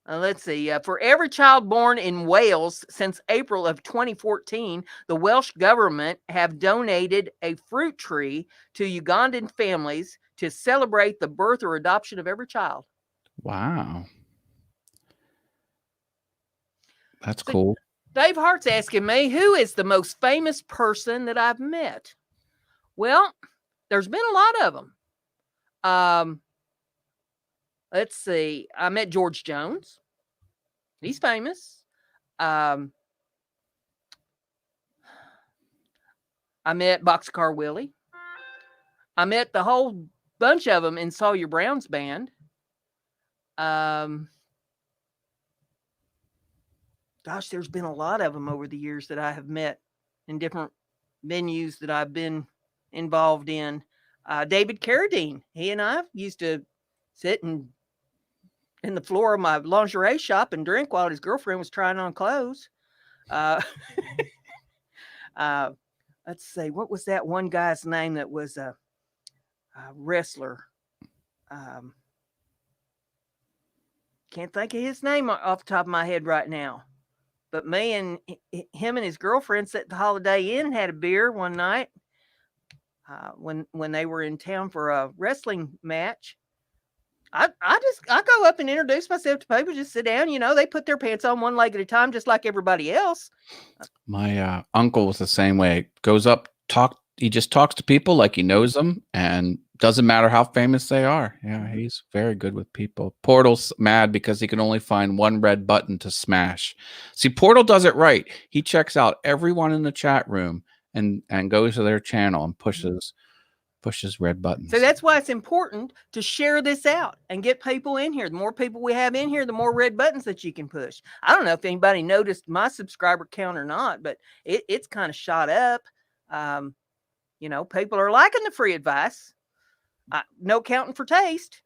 Let's see. For every child born in Wales since April of 2014, the Welsh government have donated a fruit tree to Ugandan families to celebrate the birth or adoption of every child. Wow. That's cool. Dave Hart's asking me, who is the most famous person that I've met? Well, there's been a lot of them. Let's see. I met George Jones. He's famous. I met Boxcar Willie. I met the whole bunch of them in Sawyer Brown's band. Gosh, there's been a lot of them over the years that I have met in different venues that I've been involved in. David Carradine, he and I used to sit in the floor of my lingerie shop and drink while his girlfriend was trying on clothes. Let's see, what was that one guy's name that was a wrestler? Can't think of his name off the top of my head right now. But me and him and his girlfriend sat at the Holiday Inn and had a beer one night when they were in town for a wrestling match. I go up and introduce myself to people, just sit down, they put their pants on one leg at a time, just like everybody else. My uncle was the same way. Goes up, he just talks to people like he knows them, and doesn't matter how famous they are. Yeah, he's very good with people. Portal's mad because he can only find one red button to smash. See, Portal does it right. He checks out everyone in the chat room and goes to their channel and pushes red buttons. So that's why it's important to share this out and get people in here. The more people we have in here, the more red buttons that you can push. I don't know if anybody noticed my subscriber count or not, but it's kind of shot up. People are liking the free advice. No counting for taste.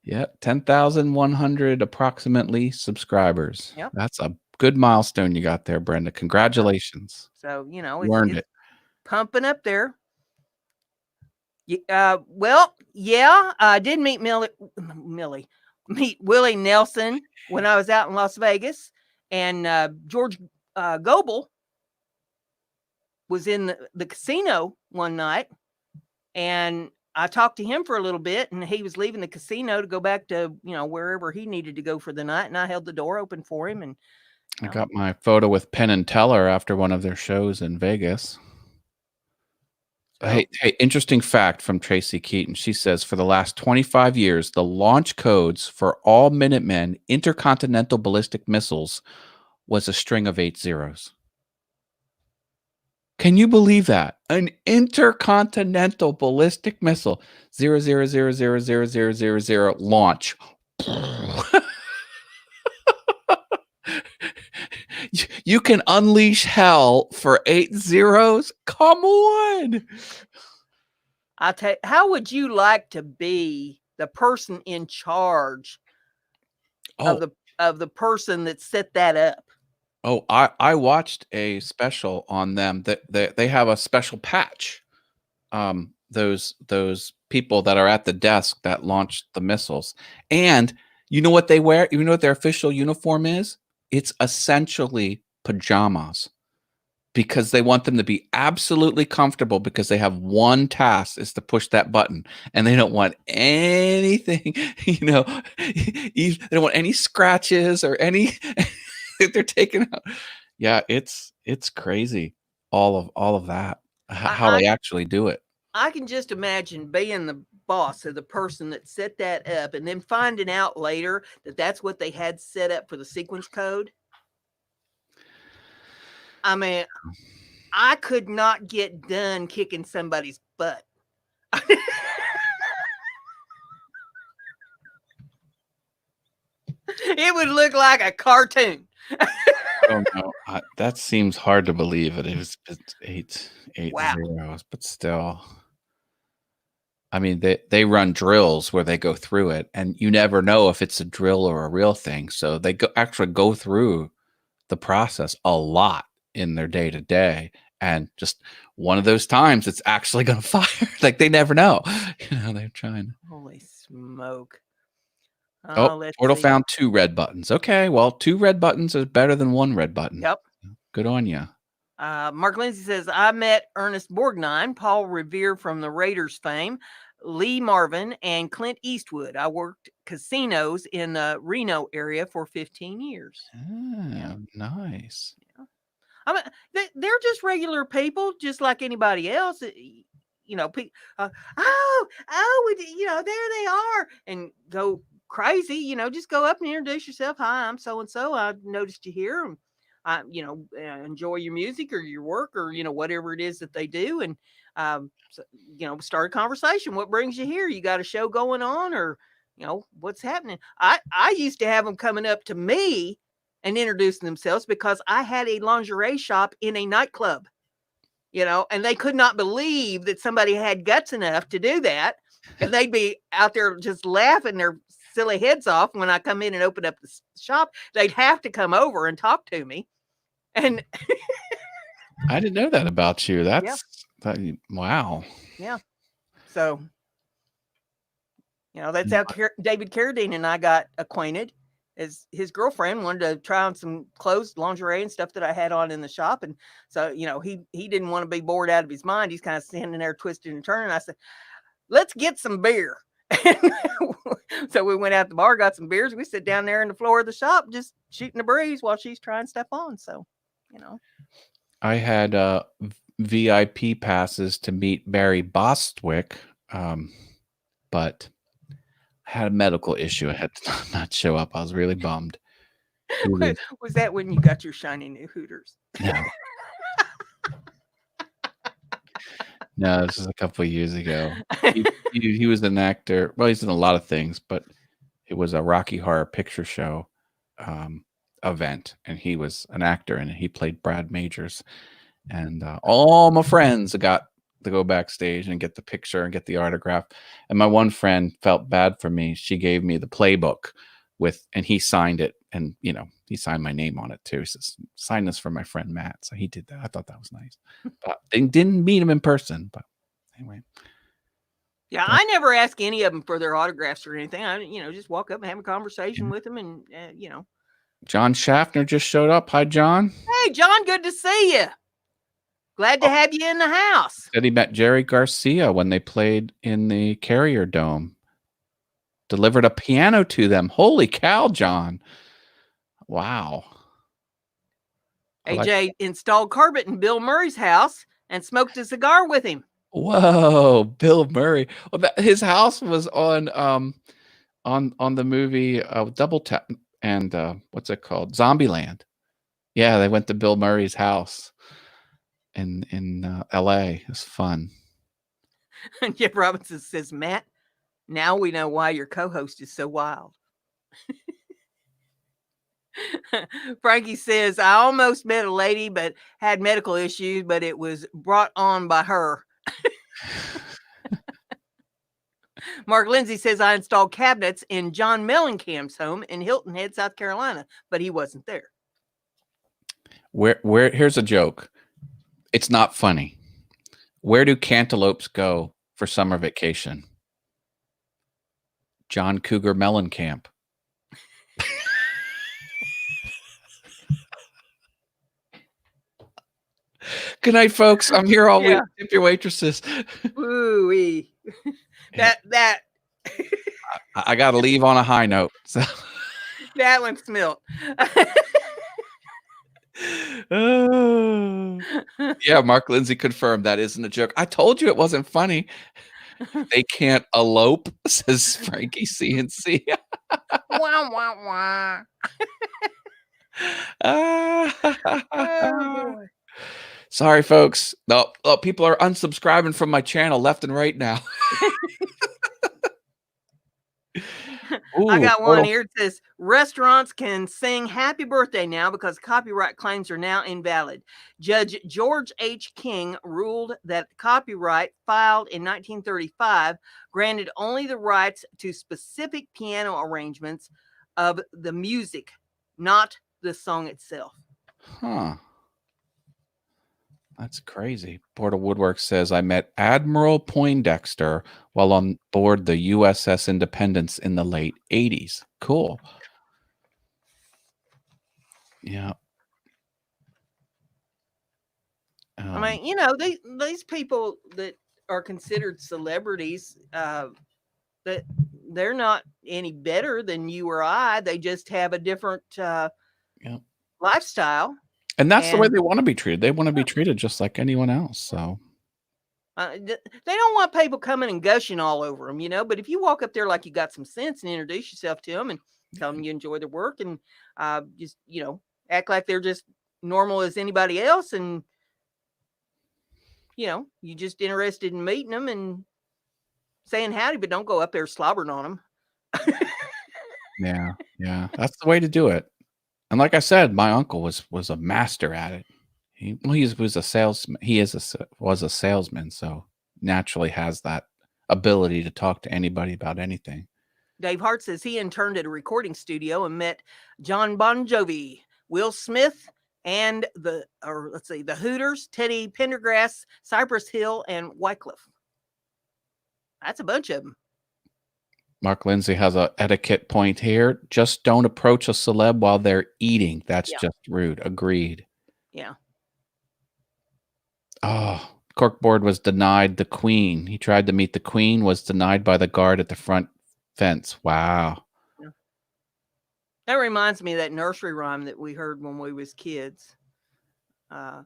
Yep, 10,100 approximately subscribers. Yep. That's a good milestone you got there, Brenda. Congratulations. So, You earned it. Pumping up there. Well, yeah, I did meet meet Willie Nelson when I was out in Las Vegas, and George Goebel was in the casino one night, and I talked to him for a little bit, and he was leaving the casino to go back to, wherever he needed to go for the night. And I held the door open for him. And I got my photo with Penn and Teller after one of their shows in Vegas. So, hey, interesting fact from Tracy Keaton. She says, for the last 25 years, the launch codes for all Minutemen intercontinental ballistic missiles was a string of 8 zeros. Can you believe that? An intercontinental ballistic missile, 000000000 launch. You can unleash hell for 8 zeros? Come on. I'll tell you, how would you like to be the person in charge of the person that set that up? Oh, I watched a special on them that they have a special patch. Those people that are at the desk that launched the missiles. And you know what they wear? You know what their official uniform is? It's essentially pajamas, because they want them to be absolutely comfortable, because they have one task, is to push that button, and they don't want anything, they don't want any scratches or any they're taking out. Yeah, it's crazy. All of that, how they actually do it. I can just imagine being the boss of the person that set that up, and then finding out later that that's what they had set up for the sequence code. I mean, I could not get done kicking somebody's butt. It would look like a cartoon. Oh no, that seems hard to believe. It's 8 Wow. zeros, but still. I mean, they run drills where they go through it, and you never know if it's a drill or a real thing. So they actually go through the process a lot in their day to day, and just one of those times it's actually going to fire. Like, they never know. They're trying. Holy smoke! Portal found 2 red buttons. Okay, well, 2 red buttons is better than 1 red button. Yep. Good on you. Mark Lindsay says, I met Ernest Borgnine, Paul Revere from the Raiders fame, Lee Marvin, and Clint Eastwood. I worked casinos in the Reno area for 15 years. Yeah. Nice. Yeah. I mean, they're just regular people, just like anybody else. There they are, and go crazy. Just go up and introduce yourself. Hi, I'm so and so. I noticed you here, and I enjoy your music or your work, or whatever it is that they do, and start a conversation. What brings you here? You got a show going on, or what's happening? I used to have them coming up to me and introducing themselves, because I had a lingerie shop in a nightclub, and they could not believe that somebody had guts enough to do that. And they'd be out there just laughing their silly heads off when I come in and open up the shop. They'd have to come over and talk to me. And I didn't know that about you. Wow. Yeah. So, that's how David Carradine and I got acquainted. As his girlfriend wanted to try on some clothes, lingerie, and stuff that I had on in the shop. And so, he didn't want to be bored out of his mind. He's kind of standing there twisting and turning. I said, let's get some beer. So we went out to the bar, got some beers. We sit down there in the floor of the shop, just shooting the breeze while she's trying stuff on. So, I had VIP passes to meet Barry Bostwick, but I had a medical issue. I had to not show up. I was really bummed. Was that when you got your shiny new Hooters? No. No, this was a couple of years ago. He was an actor. Well, he's in a lot of things, but it was a Rocky Horror Picture Show event, and he was an actor, and he played Brad Majors. And all my friends got to go backstage and get the picture and get the autograph. And my one friend felt bad for me. She gave me the playbook and he signed it, and he signed my name on it too. He says, "Sign this for my friend Matt." So he did that. I thought that was nice. But they didn't meet him in person. But anyway. Yeah, I never ask any of them for their autographs or anything. I, just walk up and have a conversation with them, and John Schaffner just showed up. Hi, John. Hey, John, good to see you. Glad to have you in the house. Said he met Jerry Garcia when they played in the Carrier Dome. Delivered a piano to them. Holy cow, John. Wow. AJ installed carpet in Bill Murray's house and smoked a cigar with him. Whoa, Bill Murray. Well, his house was on the movie Double Tap and what's it called? Zombieland. Yeah, they went to Bill Murray's house in LA. It was fun. And Jeff Robinson says, "Matt, now we know why your co-host is so wild." Frankie says, "I almost met a lady but had medical issues, but it was brought on by her." Mark Lindsay says, "I installed cabinets in John Mellencamp's home in Hilton Head, South Carolina, but he wasn't there." Where here's a joke. It's not funny. Where do cantaloupes go for summer vacation? John Cougar Mellencamp. Good night, folks. I'm here all week. Tip your waitresses. Ooh-wee. That I got to leave on a high note. So. That one smelt. Yeah, Mark Lindsay confirmed that isn't a joke. I told you it wasn't funny. They can't elope, says Frankie CNC. Wah, wah, wah. Oh, boy. Sorry, folks. No, people are unsubscribing from my channel left and right now. Ooh, I got one here. It says restaurants can sing happy birthday now because copyright claims are now invalid. Judge George H. King ruled that copyright filed in 1935 granted only the rights to specific piano arrangements of the music, not the song itself. Huh. That's crazy. Board of Woodwork says, "I met Admiral Poindexter while on board the USS Independence in the late 80s. Cool. Yeah. I mean, these people that are considered celebrities, that they're not any better than you or I. They just have a different lifestyle. And that's the way they want to be treated. They want to be treated just like anyone else. So they don't want people coming and gushing all over them, But if you walk up there like you got some sense and introduce yourself to them and tell them you enjoy their work and just act like they're just normal as anybody else, and you just interested in meeting them and saying howdy, but don't go up there slobbering on them. yeah, that's the way to do it. And like I said, my uncle was a master at it. He was a salesman. Was a salesman, so naturally has that ability to talk to anybody about anything. Dave Hart says he interned at a recording studio and met John Bon Jovi, Will Smith, and the Hooters, Teddy Pendergrass, Cypress Hill, and Wycliffe. That's a bunch of them. Mark Lindsay has a etiquette point here. Just don't approach a celeb while they're eating. That's just rude. Agreed. Yeah. Oh, Corkboard was denied the queen. He tried to meet the queen, was denied by the guard at the front fence. Wow. Yeah. That reminds me of that nursery rhyme that we heard when we was kids. How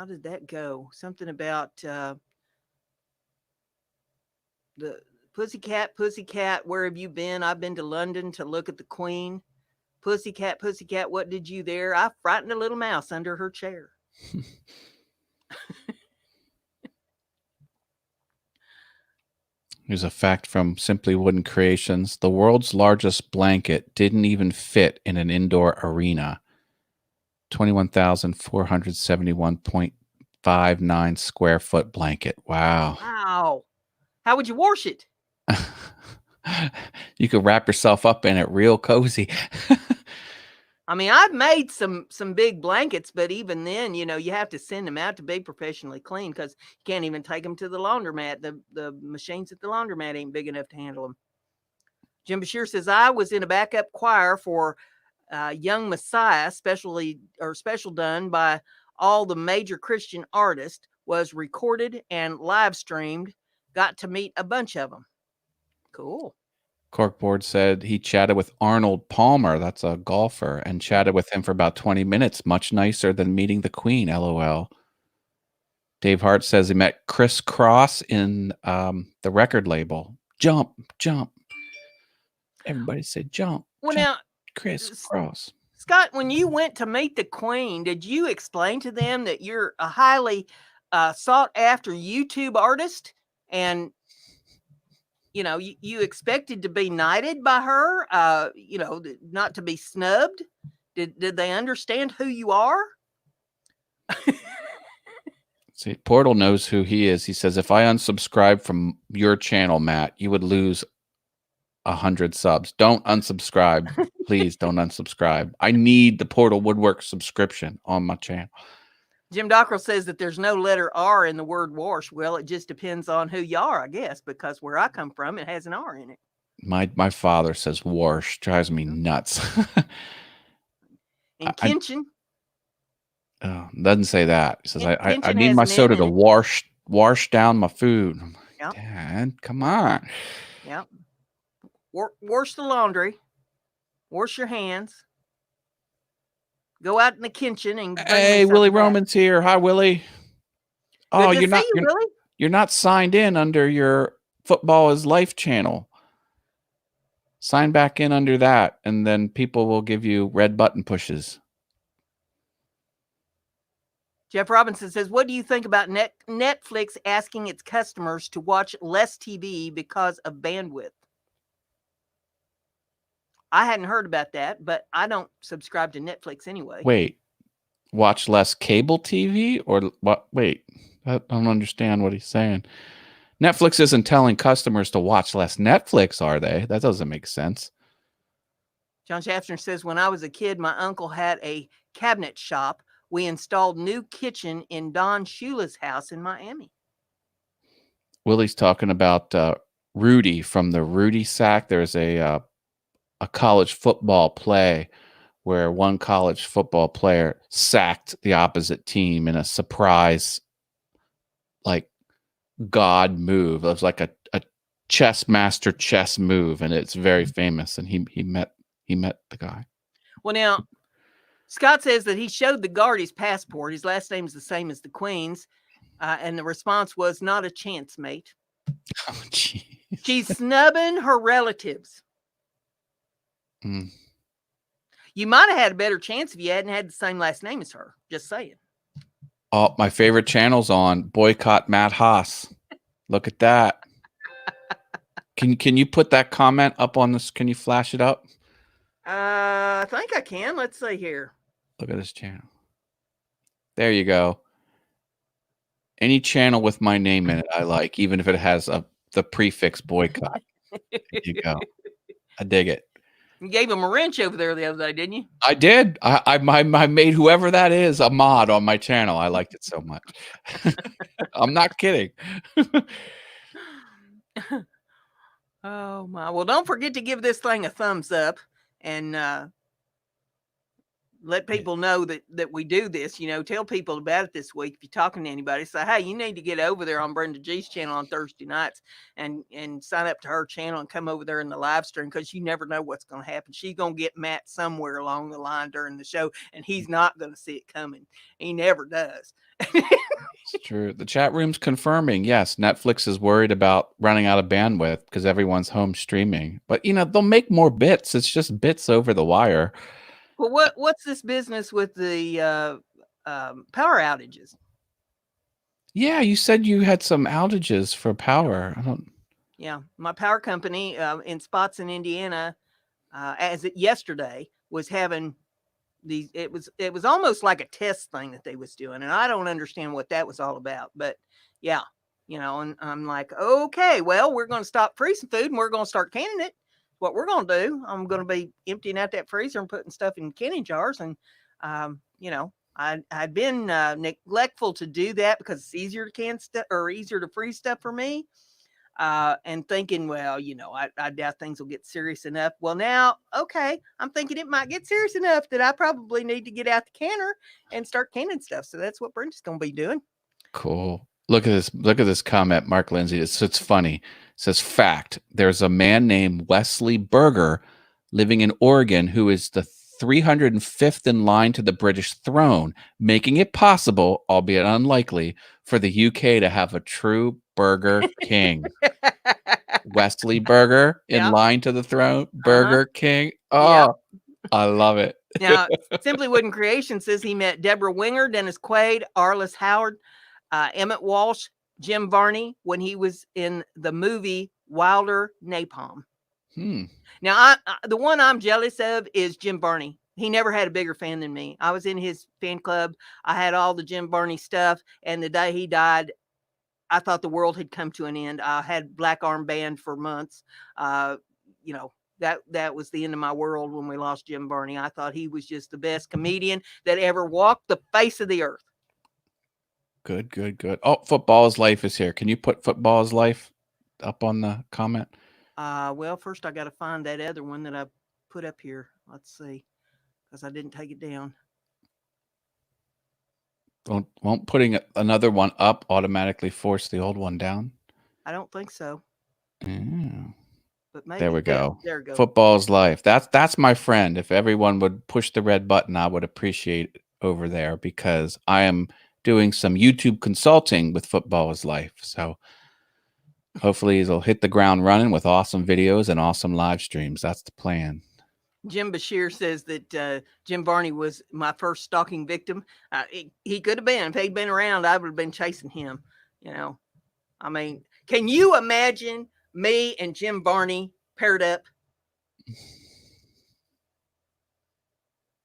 did that go? Something about the pussycat, pussycat, where have you been? I've been to London to look at the queen. Pussycat, pussycat, what did you there? I frightened a little mouse under her chair. Here's a fact from Simply Wooden Creations. The world's largest blanket didn't even fit in an indoor arena. 21,471.59 square foot blanket. Wow. Wow. How would you wash it? You could wrap yourself up in it real cozy. I mean, I've made some big blankets, but even then, you know, you have to send them out to be professionally cleaned because you can't even take them to the laundromat. The machines at the laundromat ain't big enough to handle them. Jim Bashir says, I was in a backup choir for Young Messiah, special done by all the major Christian artists, was recorded and live streamed. Got to meet a bunch of them. Cool. Corkboard said he chatted with Arnold Palmer, that's a golfer, and chatted with him for about 20 minutes. Much nicer than meeting the Queen, LOL. Dave Hart says he met Chris Cross in the record label. Jump, jump. Everybody said jump. Well, jump. now, Chris Cross. Scott, when you went to meet the Queen, did you explain to them that you're a highly sought after YouTube artist and you know, you expected to be knighted by her, you know, not to be snubbed? Did they understand who you are? See, Portal knows who he is. He says, if I unsubscribe from your channel, Matt, you would lose 100 subs. Don't unsubscribe. Please don't unsubscribe. I need the Portal Woodwork subscription on my channel. Jim Dockrell says that there's no letter R in the word wash. Well, it just depends on who you are, I guess, because where I come from, it has an R in it. My father says wash. Drives me nuts. And Kinchin. Doesn't say that. He says, I need my soda to wash down my food. I'm like, yep. Dad, come on. Yep. Wash the laundry. Wash your hands. Go out in the kitchen and bring hey, Willie Roman's here. Hi, Willie. Oh, you're not signed in under your Football is Life channel. Sign back in under that, and then people will give you red button pushes. Jeff Robinson says, what do you think about Netflix asking its customers to watch less TV because of bandwidth? I hadn't heard about that, but I don't subscribe to Netflix anyway. Wait, watch less cable TV or what? Wait, I don't understand what he's saying. Netflix isn't telling customers to watch less Netflix, are they? That doesn't make sense. John Schaffner says, when I was a kid, my uncle had a cabinet shop. We installed new kitchen in Don Shula's house in Miami. Willie's talking about Rudy from the Rudy Sack. There's a college football play where one college football player sacked the opposite team in a surprise, like, God move. It was like a chess master chess move, and it's very famous. And he met the guy. Well, now Scott says that he showed the guard his passport. His last name is the same as the Queen's, and the response was, "Not a chance, mate." Oh, geez. She's snubbing her relatives. Mm. You might have had a better chance if you hadn't had the same last name as her. Just saying. Oh, my favorite channel's on. Boycott Matt Haas. Look at that. Can you put that comment up on this? Can you flash it up? I think I can. Let's see here. Look at this channel. There you go. Any channel with my name in it, I like, even if it has the prefix boycott. There you go. I dig it. You gave him a wrench over there the other day, didn't you? I did. I made whoever that is a mod on my channel. I liked it so much. I'm not kidding. Oh my! Well, don't forget to give this thing a thumbs up and let people know that we do this. Tell people about it this week. If you're talking to anybody, say, hey, you need to get over there on BrendaG's channel on Thursday nights and sign up to her channel and come over there in the live stream, because you never know what's going to happen. She's going to get Matt somewhere along the line during the show, and he's not going to see it coming. He never does. It's true. The chat room's confirming, yes, Netflix is worried about running out of bandwidth because everyone's home streaming. But they'll make more bits. It's just bits over the wire. Well, what's this business with the power outages? Yeah, you said you had some outages for power. Yeah, my power company in spots in Indiana, as it yesterday, was having these. It was almost like a test thing that they was doing, and I don't understand what that was all about. But yeah, and I'm like, okay, well, we're going to stop freezing food and we're going to start canning it. What we're going to do, I'm going to be emptying out that freezer and putting stuff in canning jars. And, I'd been neglectful to do that because it's easier to can stuff or easier to freeze stuff for me. And thinking, well, I doubt things will get serious enough. Well, now, okay, I'm thinking it might get serious enough that I probably need to get out the canner and start canning stuff. So that's what Brenda's going to be doing. Cool. Look at this. Look at this comment, Mark Lindsay. It's funny. It says, fact, there's a man named Wesley Berger living in Oregon who is the 305th in line to the British throne, making it possible, albeit unlikely, for the UK to have a true Burger King. Wesley Berger in line to the throne, Burger King. Oh, I love it. Now, Simply Wooden Creation says he met Deborah Winger, Dennis Quaid, Arliss Howard, Emmett Walsh, Jim Varney when he was in the movie Wilder Napalm. Now, the one I'm jealous of is Jim Varney. He never had a bigger fan than me. I was in his fan club. I had all the Jim Varney stuff. And the day he died, I thought the world had come to an end. I had Black Armband for months. That was the end of my world when we lost Jim Varney. I thought he was just the best comedian that ever walked the face of the earth. Good, good, good. Oh, Football is Life is here. Can you put Football is Life up on the comment? Well, first I got to find that other one that I put up here. Let's see, because I didn't take it down. Won't putting another one up automatically force the old one down? I don't think so. Yeah. But maybe there we go. There we go. Football's Life. That's my friend. If everyone would push the red button, I would appreciate it over there, because I am doing some YouTube consulting with Football is Life. So hopefully it'll hit the ground running with awesome videos and awesome live streams. That's the plan. Jim Bashir says that Jim Varney was my first stalking victim. He could have been. If he'd been around, I would have been chasing him. I mean, can you imagine me and Jim Varney paired up?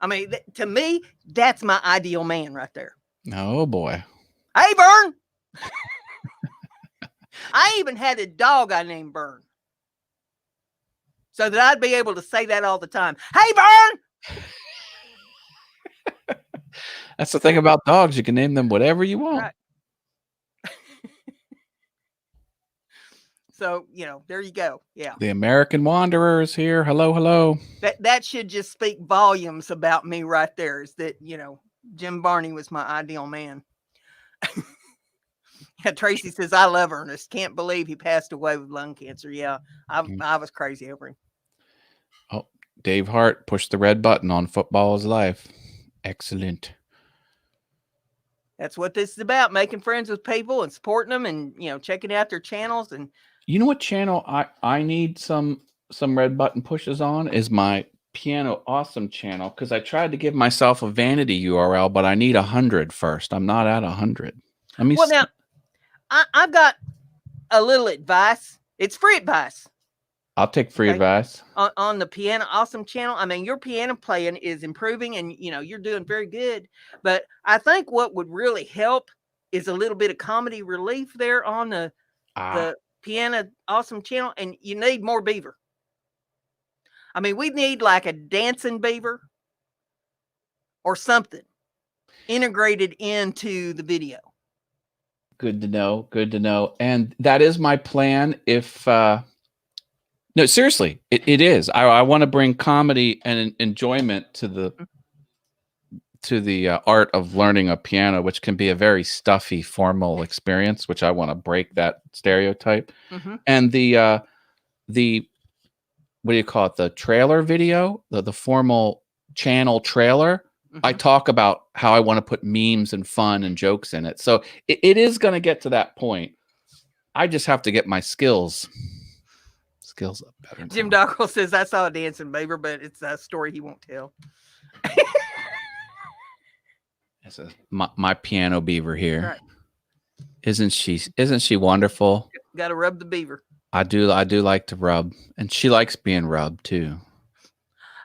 I mean, to me, that's my ideal man right there. Oh, boy. Hey, Vern. I even had a dog I named Vern, so that I'd be able to say that all the time. Hey, Vern. That's the thing about dogs. You can name them whatever you want. Right. So, there you go. Yeah. The American Wanderer is here. Hello, hello. That should just speak volumes about me right there, is that, Jim Varney was my ideal man. Yeah, Tracy says, I love Ernest. Can't believe he passed away with lung cancer. Yeah, I was crazy over him. Oh, Dave Hart pushed the red button on Football is Life. Excellent. That's what this is about, making friends with people and supporting them and, checking out their channels. And you know what channel I need some red button pushes on is my Piano Awesome channel, because I tried to give myself a vanity URL, but I need 100 first. I'm not at 100. Now, I've got a little advice. It's free advice. I'll take free advice. On the Piano Awesome channel. I mean, your piano playing is improving and, you're doing very good. But I think what would really help is a little bit of comedy relief there on the Piano Awesome channel. And you need more beaver. I mean, we need like a dancing beaver or something integrated into the video. Good to know. Good to know. And that is my plan. If no, seriously, it is. I want to bring comedy and enjoyment to art of learning a piano, which can be a very stuffy, formal experience, which I want to break that stereotype. Mm-hmm. And the what do you call it? The trailer video, the formal channel trailer. Mm-hmm. I talk about how I want to put memes and fun and jokes in it. So it is going to get to that point. I just have to get my skills up better. Jim Dockrell says, I saw a dancing beaver, but it's a story he won't tell. This is my piano beaver here. Right. Isn't she wonderful? Got to rub the beaver. I do like to rub, and she likes being rubbed too.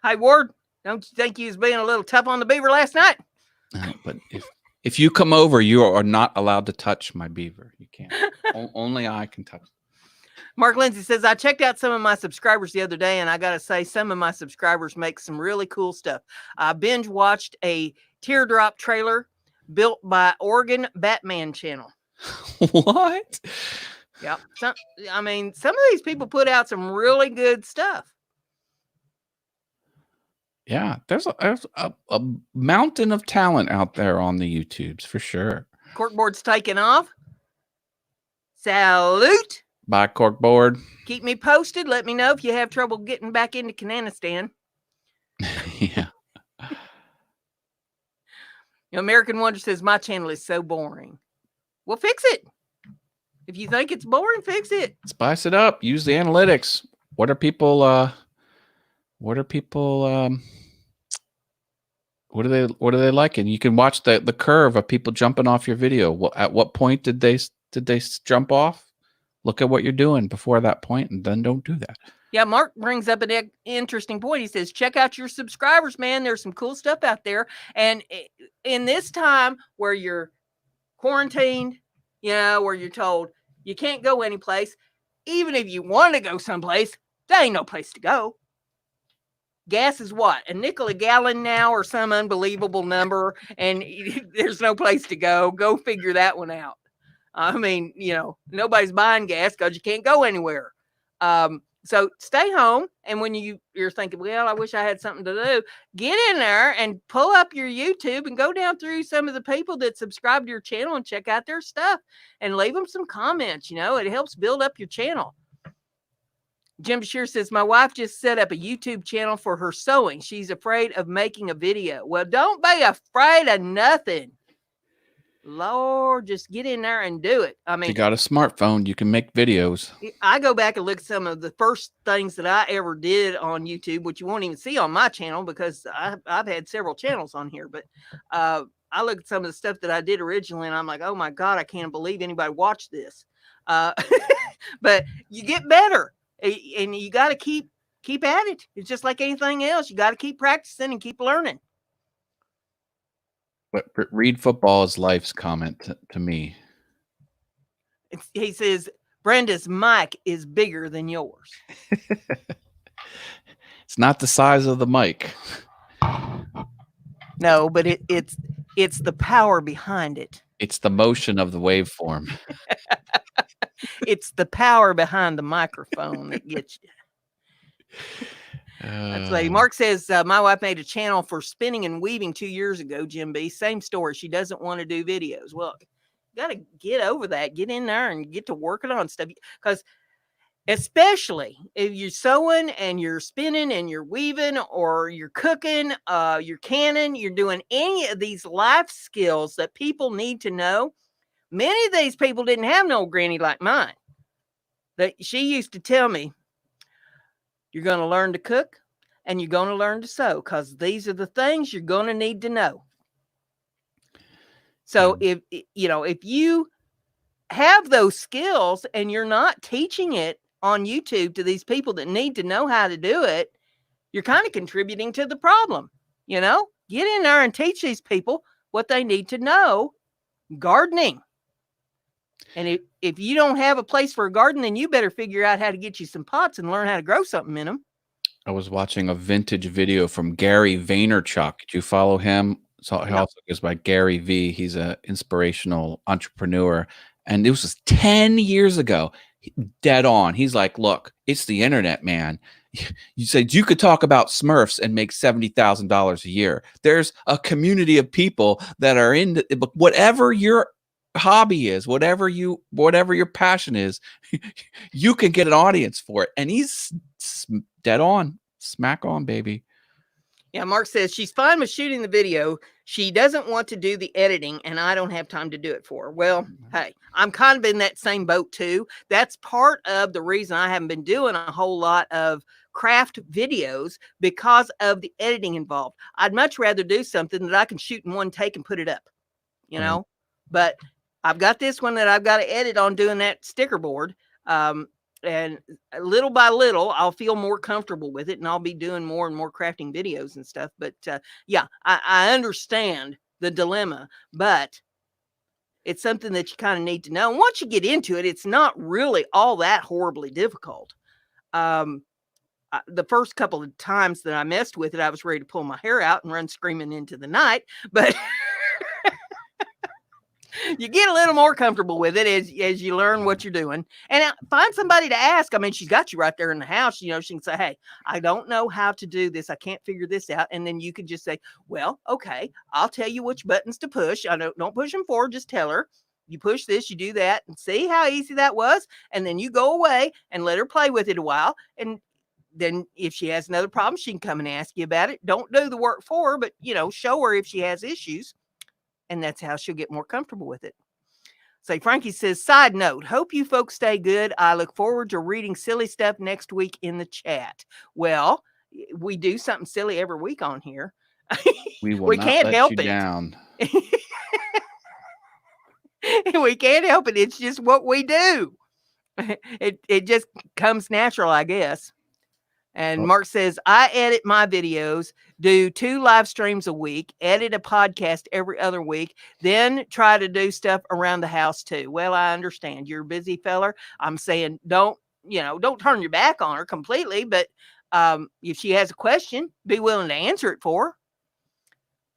Hey Ward, don't you think you was being a little tough on the beaver last night? But if you come over, you are not allowed to touch my beaver. You can't. Only I can touch. Mark Lindsay says, I checked out some of my subscribers the other day, and I got to say, some of my subscribers make some really cool stuff. I binge watched a teardrop trailer built by Oregon Batman channel. What? Yeah. Some of these people put out some really good stuff. Yeah, there's a mountain of talent out there on the YouTubes for sure. Corkboard's taking off. Salute. Bye, Corkboard. Keep me posted. Let me know if you have trouble getting back into Kananistan. Yeah. American Wonder says, my channel is so boring. Well, fix it. If you think it's boring, fix it. Spice it up. Use the analytics. What are people what are they liking? You can watch the curve of people jumping off your video. At what point did they jump off? Look at what you're doing before that point, and then don't do that. Yeah, Mark brings up an interesting point. He says, check out your subscribers, man. There's some cool stuff out there. And in this time where you're quarantined, where you're told you can't go anyplace, even if you want to go someplace, there ain't no place to go. Gas is what? A nickel a gallon now, or some unbelievable number, and there's no place to go. Go figure that one out. Nobody's buying gas because you can't go anywhere. So stay home. And when you're thinking, well, I wish I had something to do, get in there and pull up your YouTube and go down through some of the people that subscribe to your channel and check out their stuff and leave them some comments. It helps build up your channel. Jim Bashir says, my wife just set up a YouTube channel for her sewing. She's afraid of making a video. Well, don't be afraid of nothing. Lord, just get in there and do it. You got a smartphone, you can make videos. I go back and look at some of the first things that I ever did on YouTube, which you won't even see on my channel because I've had several channels on here. But I look at some of the stuff that I did originally, and I'm like, oh my God, I can't believe anybody watched this. But you get better, and you got to keep at it. It's just like anything else. You got to keep practicing and keep learning. But read football is life's comment to me. He says, Brenda's mic is bigger than yours. It's not the size of the mic. No, but it's the power behind it. It's the motion of the waveform. It's the power behind the microphone that gets you. That's like Mark says, my wife made a channel for spinning and weaving 2 years ago, Jim B. Same story. She doesn't want to do videos. Well, you got to get over that. Get in there and get to working on stuff. Because especially if you're sewing and you're spinning and you're weaving or you're cooking, you're canning, you're doing any of these life skills that people need to know. Many of these people didn't have no granny like mine. She used to tell me, you're going to learn to cook and you're going to learn to sew because these are the things you're going to need to know. So if you have those skills and you're not teaching it on YouTube to these people that need to know how to do it, you're kind of contributing to the problem. Get in there and teach these people what they need to know. Gardening. And if you don't have a place for a garden, then you better figure out how to get you some pots and learn how to grow something in them. I was watching a vintage video from Gary Vaynerchuk. Do you follow him? So he also goes by Gary V. He's an inspirational entrepreneur. And it was just 10 years ago. Dead on. He's like, look, it's the internet, man. you said you could talk about Smurfs and make $70,000 a year. There's a community of people that are in whatever your hobby is, whatever your passion is, you can get an audience for it. And he's dead on, smack on, baby. Yeah, Mark says she's fine with shooting the video. She doesn't want to do the editing, and I don't have time to do it for her. Well, hey, I'm kind of in that same boat too. That's part of the reason I haven't been doing a whole lot of craft videos, because of the editing involved. I'd much rather do something that I can shoot in one take and put it up, you know. But I've got this one that I've got to edit on doing that sticker board. And little by little, I'll feel more comfortable with it, and I'll be doing more and more crafting videos and stuff. But yeah, I understand the dilemma, but it's something that you kind of need to know. And once you get into it, it's not really all that horribly difficult. The first couple of times that I messed with it, I was ready to pull my hair out and run screaming into the night, but you get a little more comfortable with it as you learn what you're doing, and find somebody to ask. I mean, she's got you right there in the house. You know, she can say, hey, I don't know how to do this. I can't figure this out. And then you can just say, well, okay, I'll tell you which buttons to push. I don't push them forward. Just tell her you push this, you do that, and see how easy that was. And then you go away and let her play with it a while. And then if she has another problem, she can come and ask you about it. Don't do the work for her, but, you know, show her if she has issues. And that's how she'll get more comfortable with it. Say, Frankie says, side note, hope you folks stay good. I look forward to reading silly stuff next week in the chat. Well, we do something silly every week on here. We can't help it. Down. We can't help it. It's just what we do. It just comes natural, I guess. And Mark says, I edit my videos, do 2 live streams a week, edit a podcast every other week, then try to do stuff around the house too. Well, I understand you're a busy feller. I'm saying don't turn your back on her completely, but if she has a question, be willing to answer it for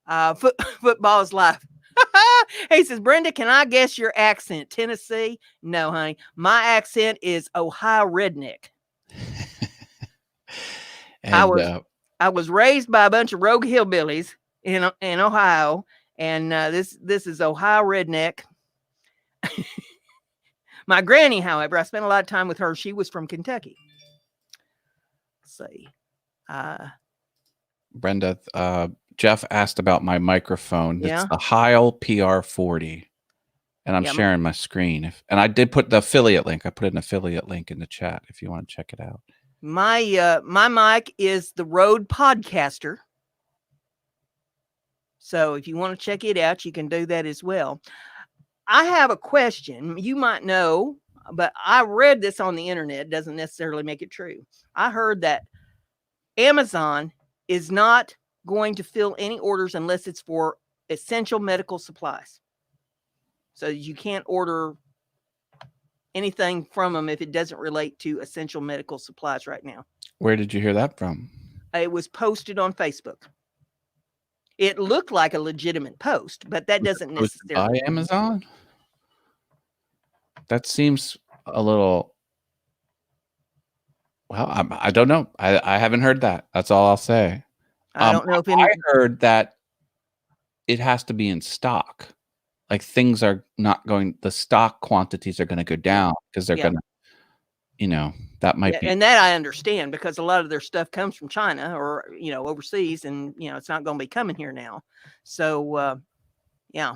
her. Football is life. He says, Brenda, can I guess your accent? Tennessee? No, honey. My accent is Ohio redneck. And, I was raised by a bunch of rogue hillbillies in Ohio, and this is Ohio redneck. My granny, however, I spent a lot of time with her. She was from Kentucky. Let's see. Brenda, Jeff asked about my microphone. Yeah. It's the Heil PR40, and I'm sharing my screen. And I did put the affiliate link. I put an affiliate link in the chat if you want to check it out. My mic is the Rode Podcaster. So if you want to check it out, you can do that as well. I have a question. You might know, but I read this on the internet. It doesn't necessarily make it true. I heard that Amazon is not going to fill any orders unless it's for essential medical supplies. So you can't order anything from them if it doesn't relate to essential medical supplies right now. Where did you hear that from? It was posted on Facebook. It looked like a legitimate post, but that doesn't necessarily by Amazon. That seems a little. Well, I don't know. I haven't heard that. That's all I'll say. I don't know if I heard that it has to be in stock. Like things are not going, the stock quantities are going to go down because they're going to, that might be. And that I understand, because a lot of their stuff comes from China or, overseas, and, it's not going to be coming here now. So, yeah.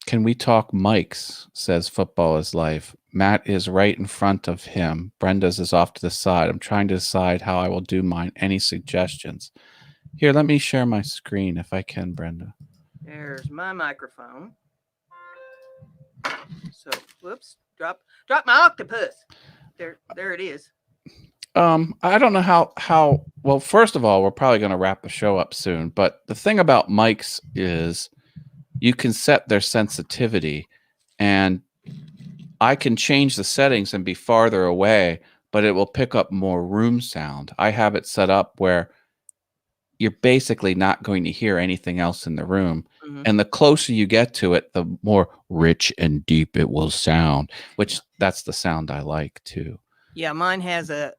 Can we talk mics? Says Football is Life. Matt is right in front of him. Brenda's is off to the side. I'm trying to decide how I will do mine. Any suggestions? Here, let me share my screen if I can, Brenda. There's my microphone. So, whoops, drop my octopus. There it is. I don't know how. Well, first of all, we're probably going to wrap the show up soon. But the thing about mics is, you can set their sensitivity, and I can change the settings and be farther away, but it will pick up more room sound. I have it set up where you're basically not going to hear anything else in the room. Mm-hmm. And the closer you get to it, the more rich and deep it will sound, which that's the sound I like too. Yeah, mine has a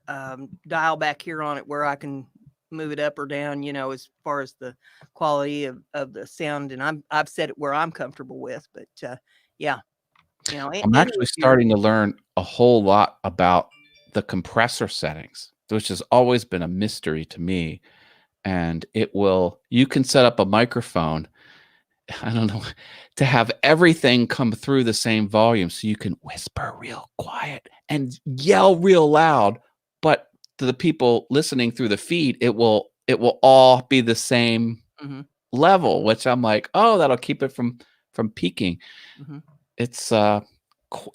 dial back here on it where I can move it up or down, as far as the quality of the sound. And I've set it where I'm comfortable with. But yeah, I'm any actually of your starting to learn a whole lot about the compressor settings, which has always been a mystery to me. And you can set up a microphone, I don't know, to have everything come through the same volume so you can whisper real quiet and yell real loud, but to the people listening through the feed, it will all be the same Mhm, level, which I'm like, oh, that'll keep it from peaking. mhm. It's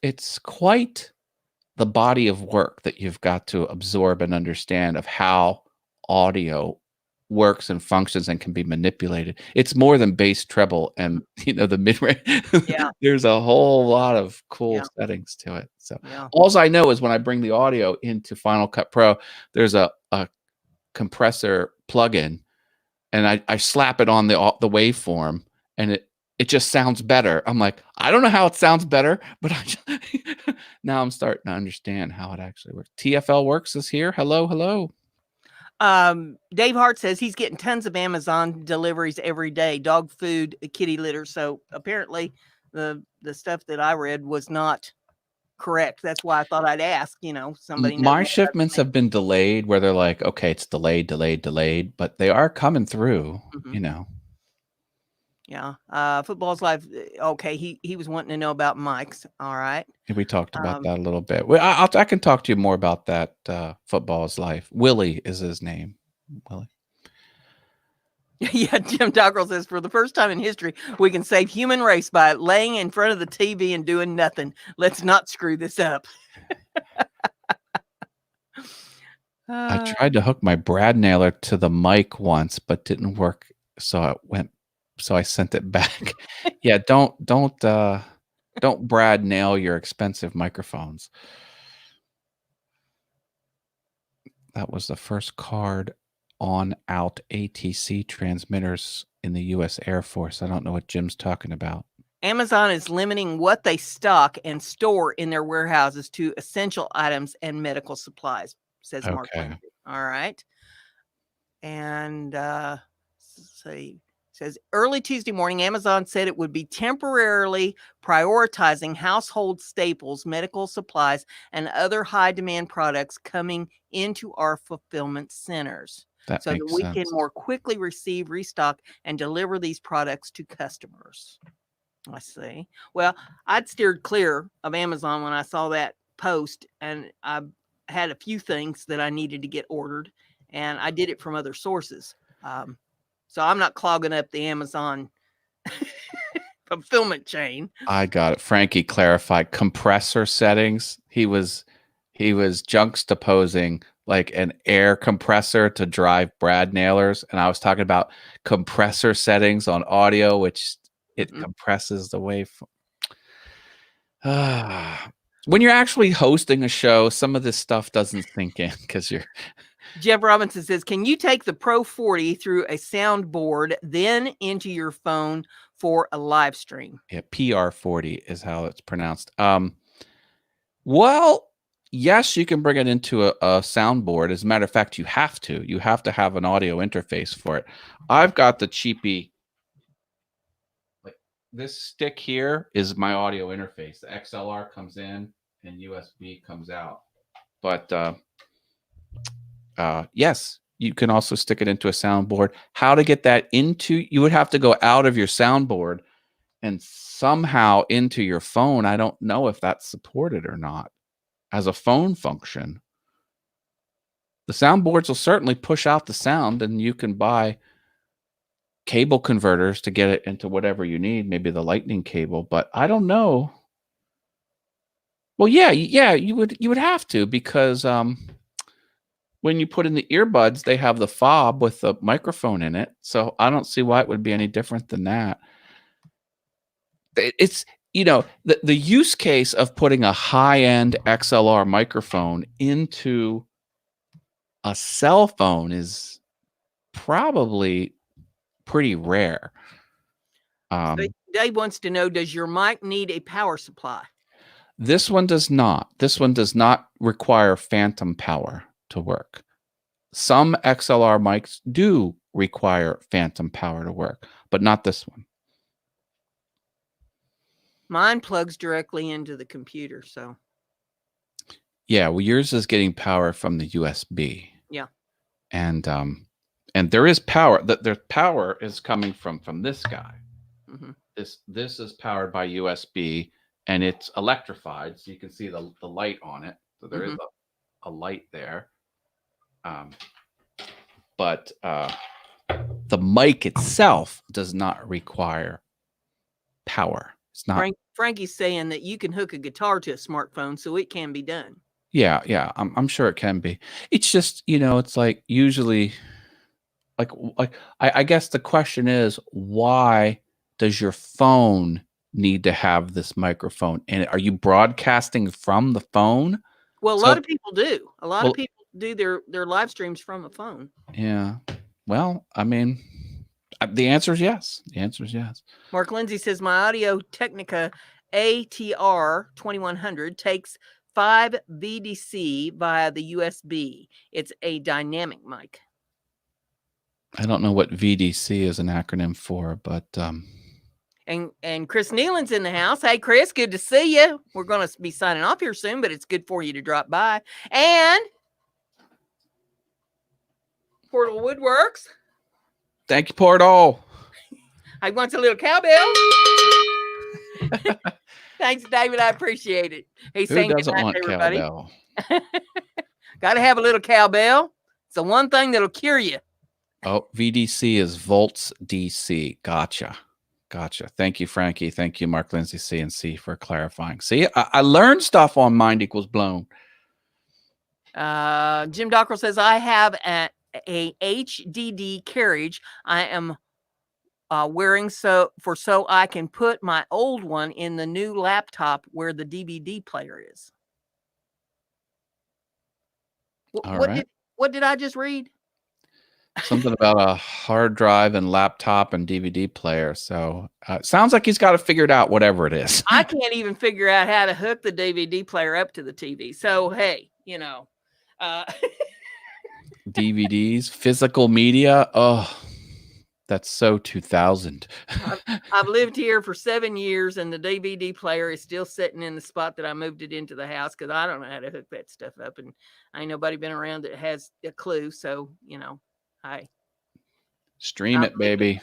it's quite the body of work that you've got to absorb and understand of how audio works and functions and can be manipulated. It's more than bass, treble, and the mid range. Yeah, There's a whole lot of cool yeah, settings to it. So yeah. all I know is when I bring the audio into Final Cut Pro, there's a compressor plugin, and I slap it on the waveform, and it just sounds better. I'm like, I don't know how it sounds better, but now I'm starting to understand how it actually works. TFL Works is here. Hello, hello. Dave Hart says he's getting tons of Amazon deliveries every day, dog food, kitty litter. So apparently the stuff that I read was not correct. That's why I thought I'd ask, somebody knows My more about shipments have been delayed where they're like, okay, it's delayed, but they are coming through, Mhm. Yeah. Football's life. Okay. He was wanting to know about Mike's. All right. We talked about Um, that a little bit. Well, I can talk to you more about that. Football's life. Willie is his name. Willie. yeah. Jim Dockrell says for the first time in history, we can save human race by laying in front of the TV and doing nothing. Let's not screw this up. I tried to hook my brad nailer to the mic once, but didn't work. So I sent it back. Yeah, don't brad nail your expensive microphones. That was the first card on out ATC transmitters in the US Air Force. I don't know what Jim's talking about. Amazon is limiting what they stock and store in their warehouses to essential items and medical supplies, says Mark Okay. Lindsay. All right. And see, says early Tuesday morning, Amazon said it would be temporarily prioritizing household staples, medical supplies, and other high demand products coming into our fulfillment centers That so that makes we can sense. more quickly receive, restock, and deliver these products to customers. I see. Well, I'd steered clear of Amazon when I saw that post, and I had a few things that I needed to get ordered, and I did it from other sources. So I'm not clogging up the Amazon fulfillment chain. I got it. Frankie clarified compressor settings. He was juxtaposing like an air compressor to drive brad nailers, and I was talking about compressor settings on audio, which it compresses the wave. When you're actually hosting a show, some of this stuff doesn't sink in because you're. Jeff Robinson says, can you take the Pro 40 through a soundboard, then into your phone for a live stream? Yeah, PR40 is how it's pronounced. Well, yes, you can bring it into a soundboard. As a matter of fact, you have to. You have to have an audio interface for it. I've got the cheapy. Like this stick here is my audio interface. The XLR comes in and USB comes out. But yes, you can also stick it into a soundboard. How to get that into? You would have to go out of your soundboard and somehow into your phone. I don't know if that's supported or not as a phone function. The soundboards will certainly push out the sound, and you can buy cable converters to get it into whatever you need, maybe the lightning cable, but I don't know. Well, yeah, you would have to, because when you put in the earbuds, they have the fob with the microphone in it. So I don't see why it would be any different than that. It's the use case of putting a high-end XLR microphone into a cell phone is probably pretty rare. Dave wants to know, does your mic need a power supply? This one does not. This one does not require phantom power to work. Some XLR mics do require phantom power to work, but not this one. Mine plugs directly into the computer, so. Yeah, well, yours is getting power from the USB. Yeah. And there is power. There's power is coming from this guy. Mm-hmm. This is powered by USB, and it's electrified, so you can see the light on it. So there is a light there. But the mic itself does not require power. It's not. Frankie's saying that you can hook a guitar to a smartphone, so it can be done. Yeah, I'm sure it can be. It's just, it's like usually, like I guess the question is, why does your phone need to have this microphone? And are you broadcasting from the phone? Well, a lot of people do. A lot of people do their live streams from a phone. Yeah. Well, I mean, the answer is yes. The answer is yes. Mark Lindsay says my Audio Technica ATR 2100 takes 5 VDC via the USB. It's a dynamic mic. I don't know what VDC is an acronym for, but and Chris Nealon's in the house. Hey, Chris, good to see you. We're going to be signing off here soon, but it's good for you to drop by. And Portal Woodworks. Thank you, Portal. I want a little cowbell. Thanks, David. I appreciate it. He's saying who doesn't want everybody. Cowbell? Got to have a little cowbell. It's the one thing that'll cure you. Oh, VDC is volts DC. Gotcha. Thank you, Frankie. Thank you, Mark Lindsay CNC, for clarifying. See, I learned stuff on Mind Equals Blown. Jim Dockrell says, I have a HDD carriage I am wearing so I can put my old one in the new laptop where the DVD player is. What did I just read? Something about a hard drive and laptop and DVD player. So sounds like he's got it figured out, whatever it is. I can't even figure out how to hook the DVD player up to the TV. So, hey, DVDs, physical media. Oh, that's so 2000. I've lived here for 7 years, and the DVD player is still sitting in the spot that I moved it into the house because I don't know how to hook that stuff up, and ain't nobody been around that has a clue. So, I stream it, baby.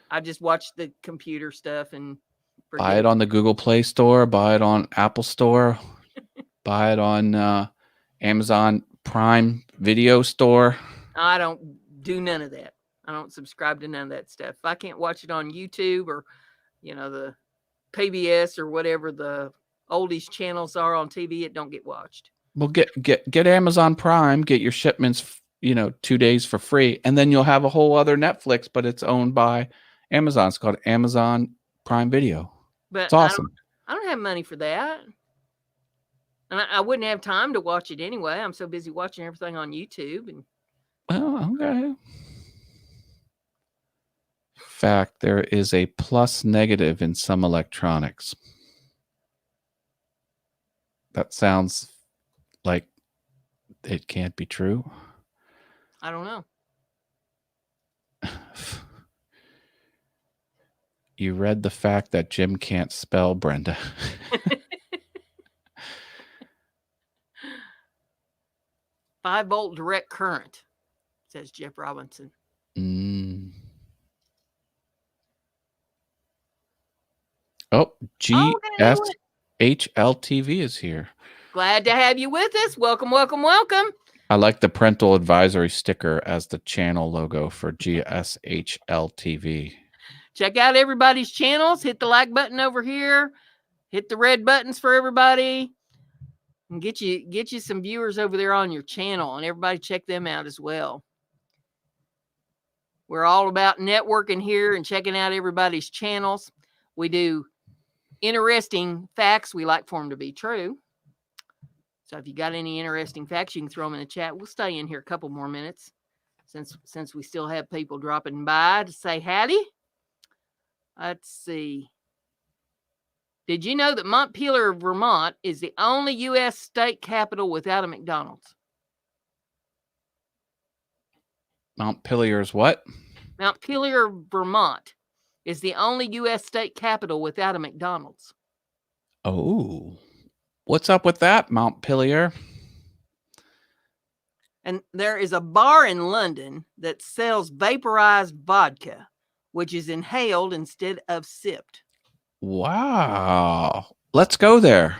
I just watch the computer stuff and buy it on the Google Play Store, buy it on Apple Store, buy it on Amazon Prime Video Store. I don't do none of that. I don't subscribe to none of that stuff. If I can't watch it on YouTube or, the PBS or whatever the oldies channels are on TV, it don't get watched. Well, get Amazon Prime, get your shipments, 2 days for free, and then you'll have a whole other Netflix, but it's owned by Amazon. It's called Amazon Prime Video. But it's awesome. I don't have money for that. And I wouldn't have time to watch it anyway. I'm so busy watching everything on YouTube. And oh, okay. Fact, there is a plus negative in some electronics. That sounds like it can't be true. I don't know. You read the fact that Jim can't spell, Brenda. 5-volt direct current, says Jeff Robinson. Oh, GSHLTV is here. Glad to have you with us. Welcome, welcome, welcome. I like the parental advisory sticker as the channel logo for GSHLTV. Check out everybody's channels. Hit the like button over here. Hit the red buttons for everybody. And get you some viewers over there on your channel. And everybody check them out as well. We're all about networking here and checking out everybody's channels. We do interesting facts. We like for them to be true. So if you got any interesting facts, you can throw them in the chat. We'll stay in here a couple more minutes since we still have people dropping by to say howdy. Let's see. Did you know that Montpelier, Vermont is the only U.S. state capital without a McDonald's? Montpelier's what? Montpelier, Vermont is the only U.S. state capital without a McDonald's. Oh, what's up with that, Montpelier? And there is a bar in London that sells vaporized vodka, which is inhaled instead of sipped. Wow. Let's go there.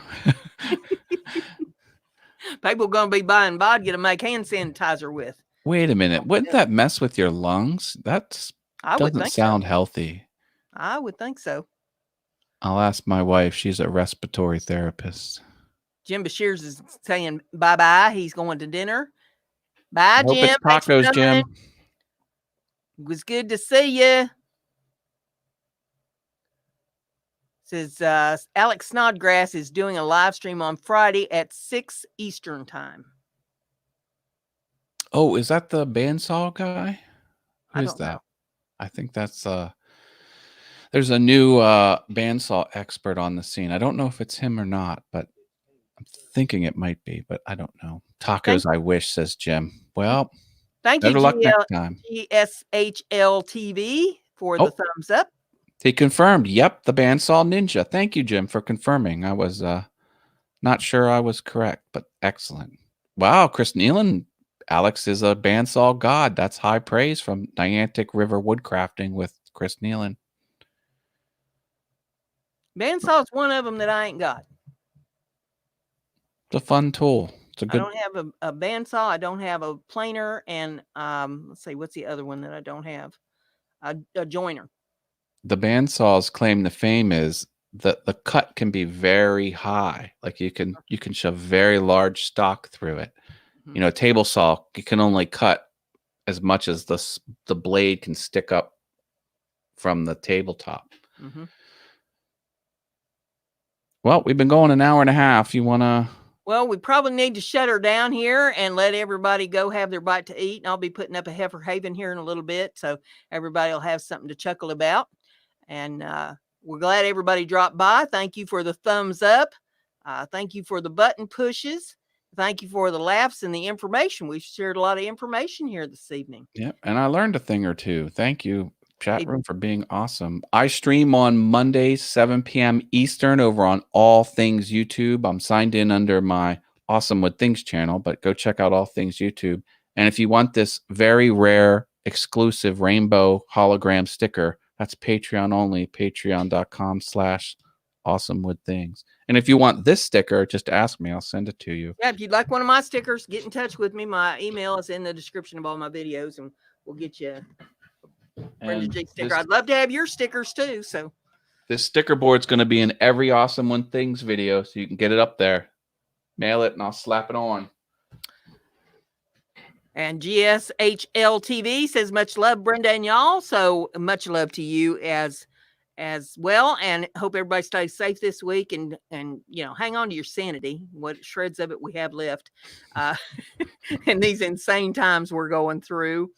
People are going to be buying vodka to make hand sanitizer with. Wait a minute. Wouldn't that mess with your lungs? That doesn't sound healthy. I would think so. I'll ask my wife. She's a respiratory therapist. Jim Bashir's is saying bye-bye. He's going to dinner. Bye, Hope Jim. it's tacos, Jim. It was good to see you. Says Alex Snodgrass is doing a live stream on Friday at 6 Eastern time. Oh, is that the bandsaw guy? Who is that? Know. I think that's there's a new bandsaw expert on the scene. I don't know if it's him or not, but I'm thinking it might be, but I don't know. Tacos, I wish, says Jim. Well, thank you, luck next time. GSHL TV for the thumbs up. He confirmed. Yep, the bandsaw ninja. Thank you, Jim, for confirming. I was not sure I was correct, but excellent. Wow, Chris Nealon. Alex is a bandsaw god. That's high praise from Niantic River Woodcrafting with Chris Nealon. Bandsaw is one of them that I ain't got. It's a fun tool. It's a good. I don't have a bandsaw. I don't have a planer, and let's see, what's the other one that I don't have? A joiner. The bandsaw's claim to fame is that the cut can be very high. Like you can shove very large stock through it. Mm-hmm. You know, a table saw, you can only cut as much as the blade can stick up from the tabletop. Mm-hmm. Well, we've been going an hour and a half. You want to? Well, we probably need to shut her down here and let everybody go have their bite to eat. And I'll be putting up a Heifer Haven here in a little bit, so everybody will have something to chuckle about. And we're glad everybody dropped by. Thank you for the thumbs up. Thank you for the button pushes. Thank you for the laughs and the information. We've shared a lot of information here this evening. Yep, and I learned a thing or two. Thank you, chat room, for being awesome. I stream on Mondays, 7 p.m. Eastern over on All Things YouTube. I'm signed in under my Awesome Wood Things channel, but go check out All Things YouTube. And if you want this very rare, exclusive rainbow hologram sticker, that's Patreon only, patreon.com/awesomewoodthings. And if you want this sticker, just ask me. I'll send it to you. Yeah, if you'd like one of my stickers, get in touch with me. My email is in the description of all my videos, and we'll get you a BrendaG sticker. I'd love to have your stickers too. So this sticker board's going to be in every Awesome Wood Things video, so you can get it up there. Mail it, and I'll slap it on. And GSHL TV says, much love, Brenda and y'all. So much love to you as well. And hope everybody stays safe this week and you know, hang on to your sanity, what shreds of it we have left. And these insane times we're going through.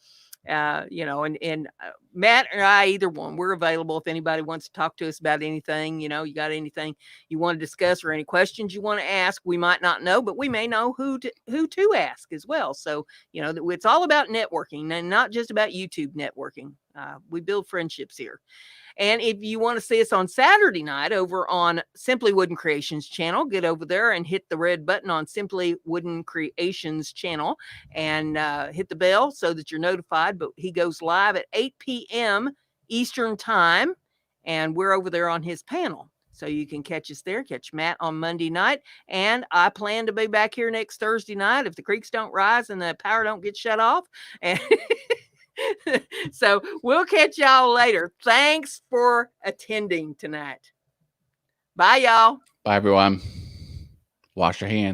You know, and Matt or I, either one, we're available if anybody wants to talk to us about anything. You know, you got anything you want to discuss or any questions you want to ask, we might not know, but we may know who to ask as well. So, you know, it's all about networking and not just about YouTube networking. We build friendships here. And if you want to see us on Saturday night over on Simply Wooden Creations channel, get over there and hit the red button on Simply Wooden Creations channel and hit the bell so that you're notified. But he goes live at 8 p.m. Eastern time, and we're over there on his panel. So you can catch us there, catch Matt on Monday night. And I plan to be back here next Thursday night if the creeks don't rise and the power don't get shut off. And so we'll catch y'all later. Thanks for attending tonight. Bye, y'all. Bye, everyone. Wash your hands.